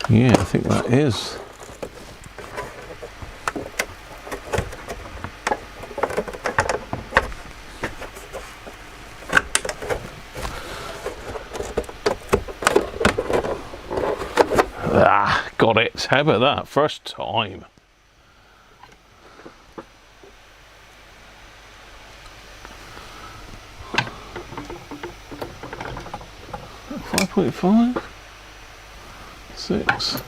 Yeah, I think that is. Ah, got it. How about that? First time. .5. 6.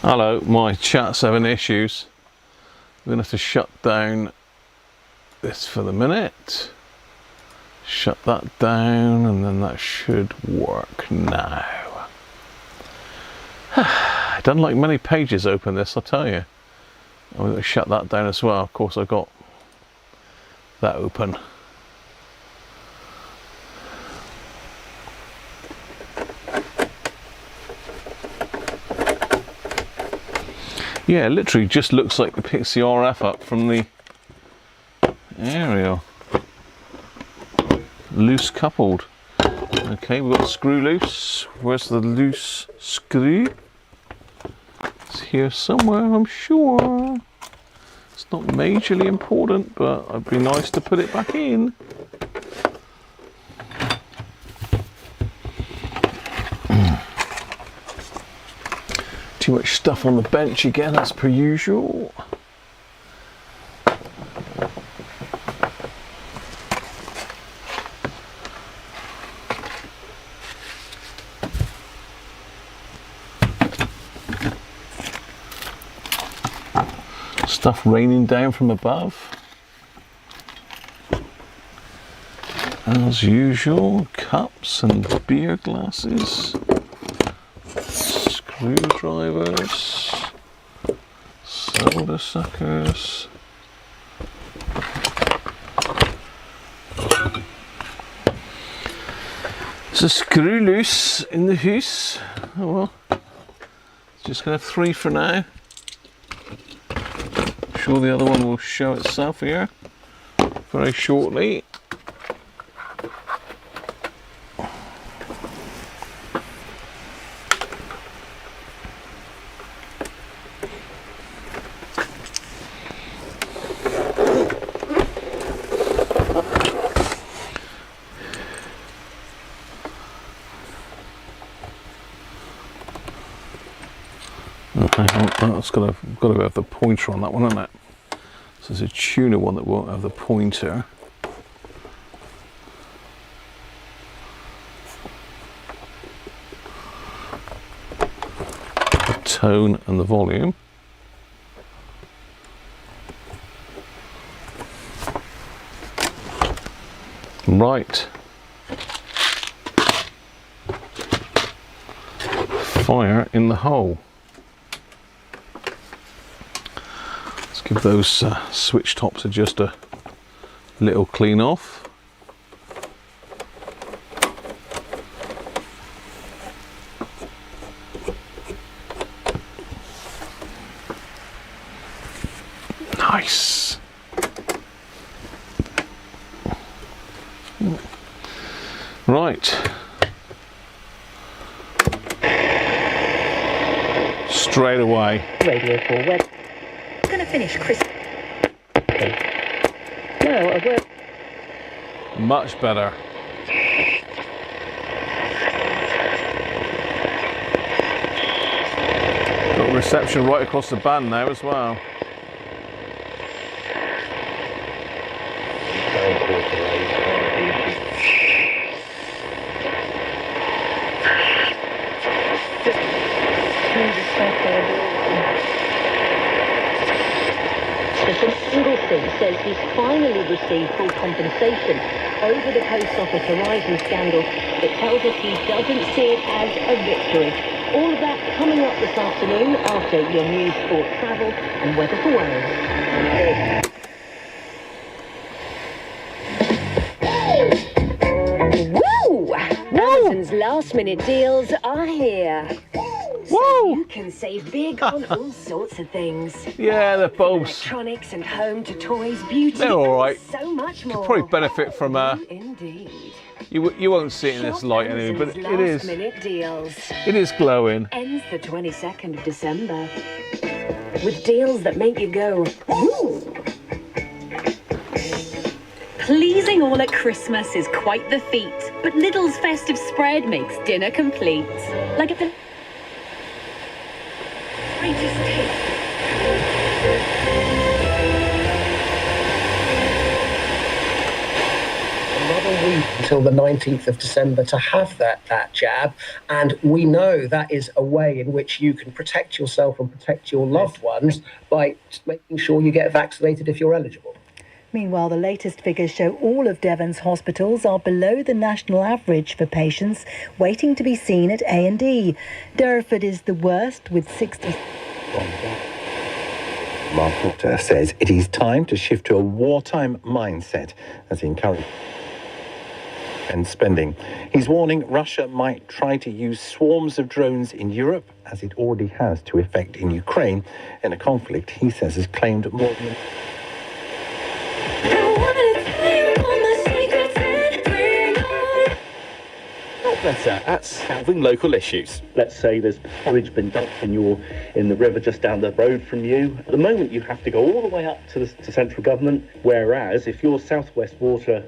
Hello, my chat's having issues. We're going to have to shut down this for the minute. Shut that down and then that should work now. I don't like many pages open this, I'll tell you. I'm going to shut that down as well. Of course I've got that open. Yeah, it literally just looks like it picks the RF up from the aerial. Loose coupled. Okay, we've got screw loose. Where's the loose screw? It's here somewhere, I'm sure. It's not majorly important, but it'd be nice to put it back in. Too much stuff on the bench again, as per usual. Stuff raining down from above. As usual, cups and beer glasses, screwdrivers, soda suckers. There's a screw loose in the house. Oh well, just gonna have 3 for now. Sure the other one will show itself here very shortly. That's got to have the pointer on that one, isn't it? So there's a tuner one that won't have the pointer. The tone and the volume. Right. Fire in the hole. Give those switch tops are just a little clean off. Nice. Right. Straight away. Radio 4 web. I'm going to finish Chris. No, a word. Much better. Got reception right across the band now as well. Says he's finally received full compensation over the post office Horizon scandal. It tells us he doesn't see it as a victory. All of that coming up this afternoon after your news, sport, travel and weather for Wales. Woo! Amazon's last minute deals are here. So you can save big on all sorts of things. Yeah, they're both. Electronics and home to toys, beauty. They're all right. So much more. Could probably benefit from Indeed. You won't see it in this light anyway, but it is. Minute deals. It is glowing. Ends the 22nd of December with deals that make you go, ooh. Pleasing all at Christmas is quite the feat, but Lidl's festive spread makes dinner complete. Like a another week until the 19th of December to have that jab, and we know that is a way in which you can protect yourself and protect your loved ones by making sure you get vaccinated if you're eligible. Meanwhile, the latest figures show all of Devon's hospitals are below the national average for patients waiting to be seen at A&E. Derriford is the worst with 60. Mark Rutte says it is time to shift to a wartime mindset as he encourages and spending. He's warning Russia might try to use swarms of drones in Europe, as it already has to effect in Ukraine, in a conflict he says has claimed more than... Better at solving local issues. Let's say there's porridge been dumped in the river just down the road from you. At the moment, you have to go all the way up to central government. Whereas if you're South West Water,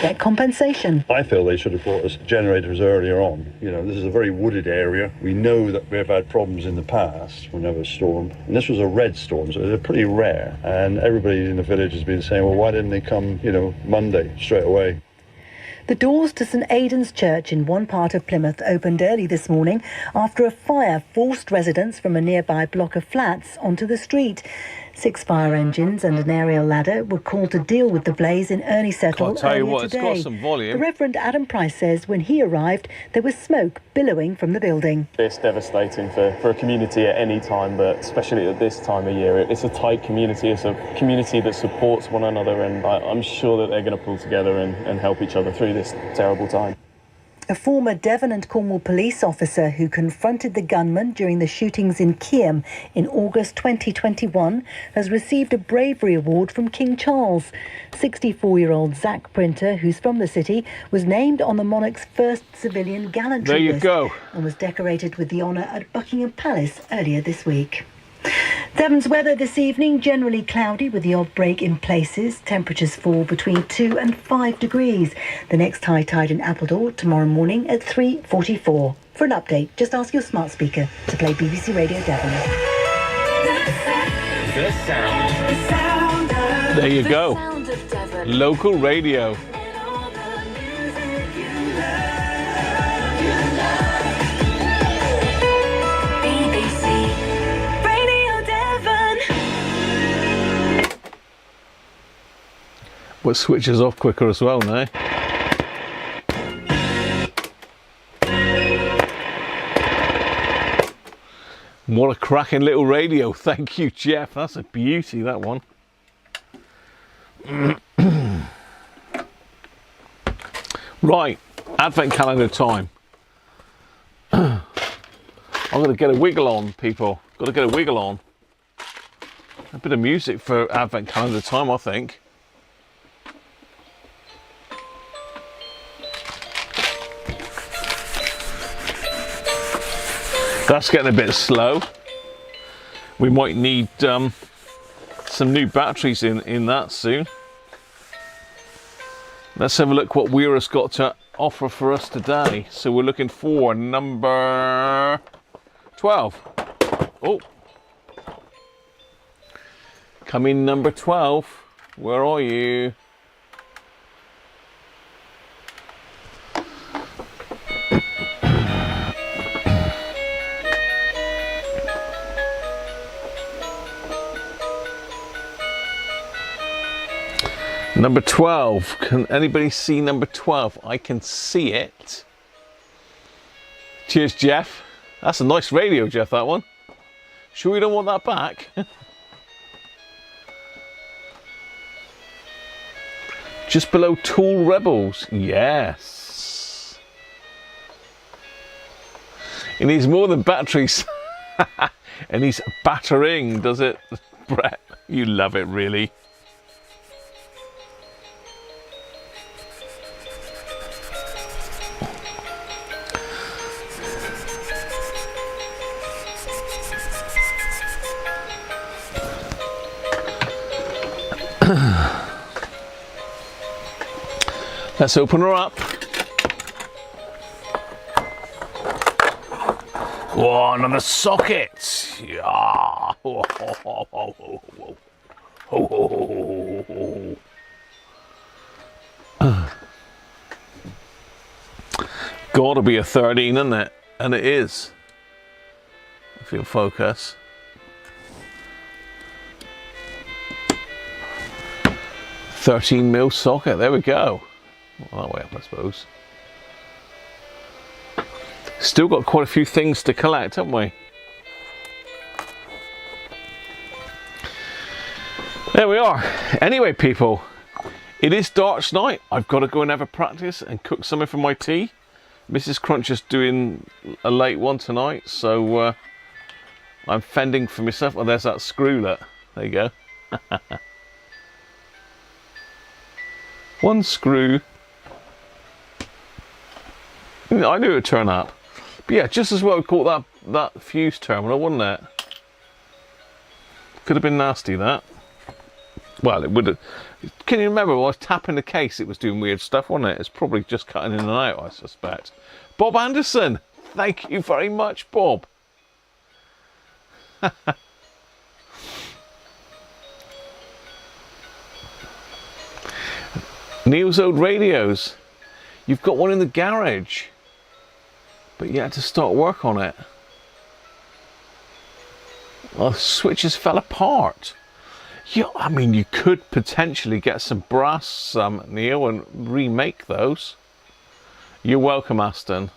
Get compensation. I feel they should have brought us generators earlier on. You know, this is a very wooded area. We know that we've had problems in the past whenever a storm. And this was a red storm, so they're pretty rare. And everybody in the village has been saying, well, why didn't they come, Monday straight away? The doors to St Aidan's Church in one part of Plymouth opened early this morning after a fire forced residents from a nearby block of flats onto the street. 6 fire engines and an aerial ladder were called to deal with the blaze in Erniesettle I'll tell you earlier what, today. it's got some volume. The Reverend Adam Price says when he arrived, there was smoke billowing from the building. It's devastating for a community at any time, but especially at this time of year. It's a tight community. It's a community that supports one another, and I'm sure that they're going to pull together and help each other through this terrible time. A former Devon and Cornwall police officer who confronted the gunman during the shootings in Kiam in August 2021 has received a bravery award from King Charles. 64-year-old Zach Printer, who's from the city, was named on the monarch's first civilian gallantry There you list go. and was decorated with the honour at Buckingham Palace earlier this week. Devon's weather this evening, generally cloudy with the odd break in places. Temperatures fall between 2 and 5 degrees. The next high tide in Appledore tomorrow morning at 3:44. For an update, just ask your smart speaker to play BBC Radio Devon. The sound. There you go. Local radio. But switches off quicker as well now. What a cracking little radio. Thank you, Jeff. That's a beauty, that one. Right, advent calendar time. I'm going to get a wiggle on, people. Got to get a wiggle on. A bit of music for advent calendar time, I think. That's getting a bit slow. We might need some new batteries in that soon. Let's have a look what Weira's got to offer for us today. So we're looking for number 12. Oh. Come in, number 12. Where are you? Number 12. Can anybody see number 12? I can see it. Cheers, Jeff. That's a nice radio, Jeff, that one. Sure we don't want that back? Just below Tool Rebels. Yes. It needs more than batteries. It needs battering, does it? Brett, you love it, really. Let's open her up. Oh, another socket. Yeah. Gotta be a 13, isn't it? And it is. If you'll focus. $13mm socket. There we go. Well, that way up, I suppose. Still got quite a few things to collect, haven't we? There we are. Anyway, people, it is darts night. I've got to go and have a practice and cook something for my tea. Mrs. Cruncher's doing a late one tonight, so I'm fending for myself. Oh, there's that screwlet. There you go. One screw. I knew it would turn up. But yeah, just as well we caught that fuse terminal, wouldn't it? Could have been nasty, that. Well, it would have. Can you remember when I was tapping the case, it was doing weird stuff, wasn't it? It's probably just cutting in and out, I suspect. Bob Anderson, thank you very much, Bob. Neil's old radios. You've got one in the garage, but you had to start work on it. Well, the switches fell apart. Yeah, I mean, you could potentially get some brass, Neil, and remake those. You're welcome, Aston.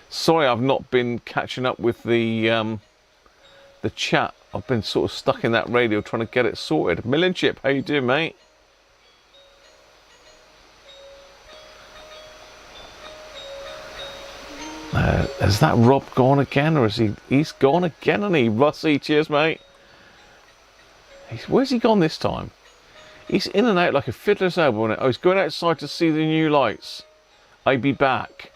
Sorry, I've not been catching up with the chat. I've been sort of stuck in that radio trying to get it sorted. Million Chip, how you doing, mate? Has that Rob gone again, or is he's gone again? And he, Rusty, cheers, mate. Where's he gone this time? He's in and out like a fiddler's elbow, isn't it? Oh, he's going outside to see the new lights. I'll be back.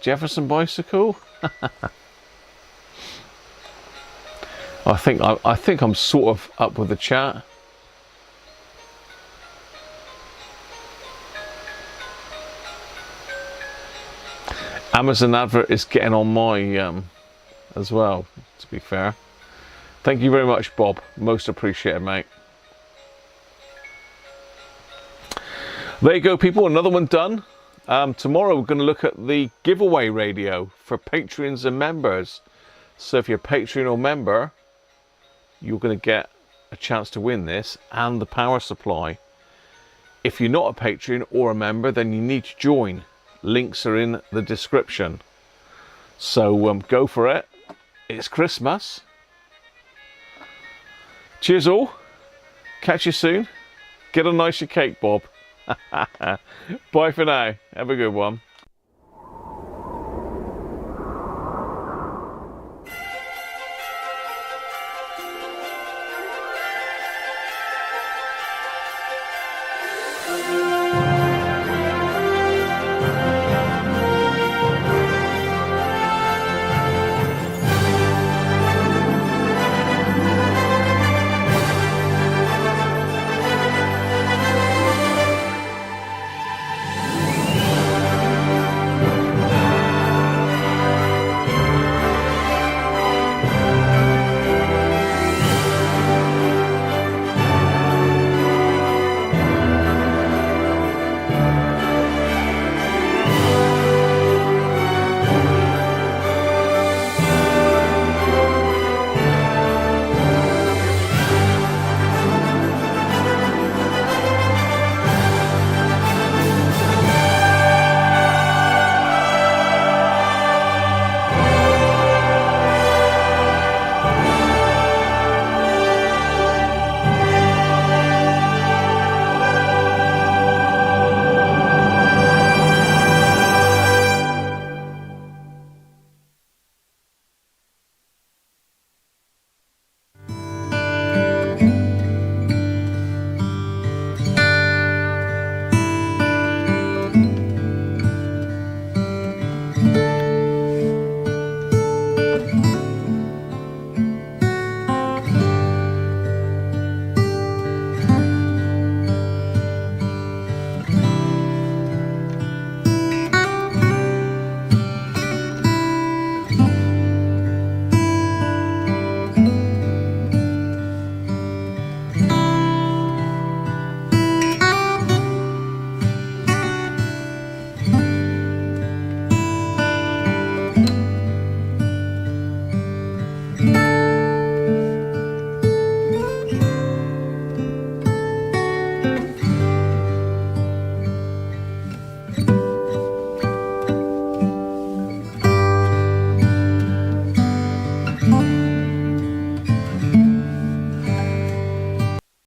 Jefferson bicycle. I think I'm sort of up with the chat. Amazon advert is getting on my as well, to be fair. Thank you very much, Bob. Most appreciated, mate. There you go, people. Another one done. Tomorrow we're going to look at the giveaway radio for Patreons and members. So if you're a Patreon or member, you're going to get a chance to win this and the power supply. If you're not a Patreon or a member, then you need to join. Links are in the description. So go for it. it's Christmas. Cheers all. Catch you soon. Get a nicer cake, Bob. Bye for now. Have a good one.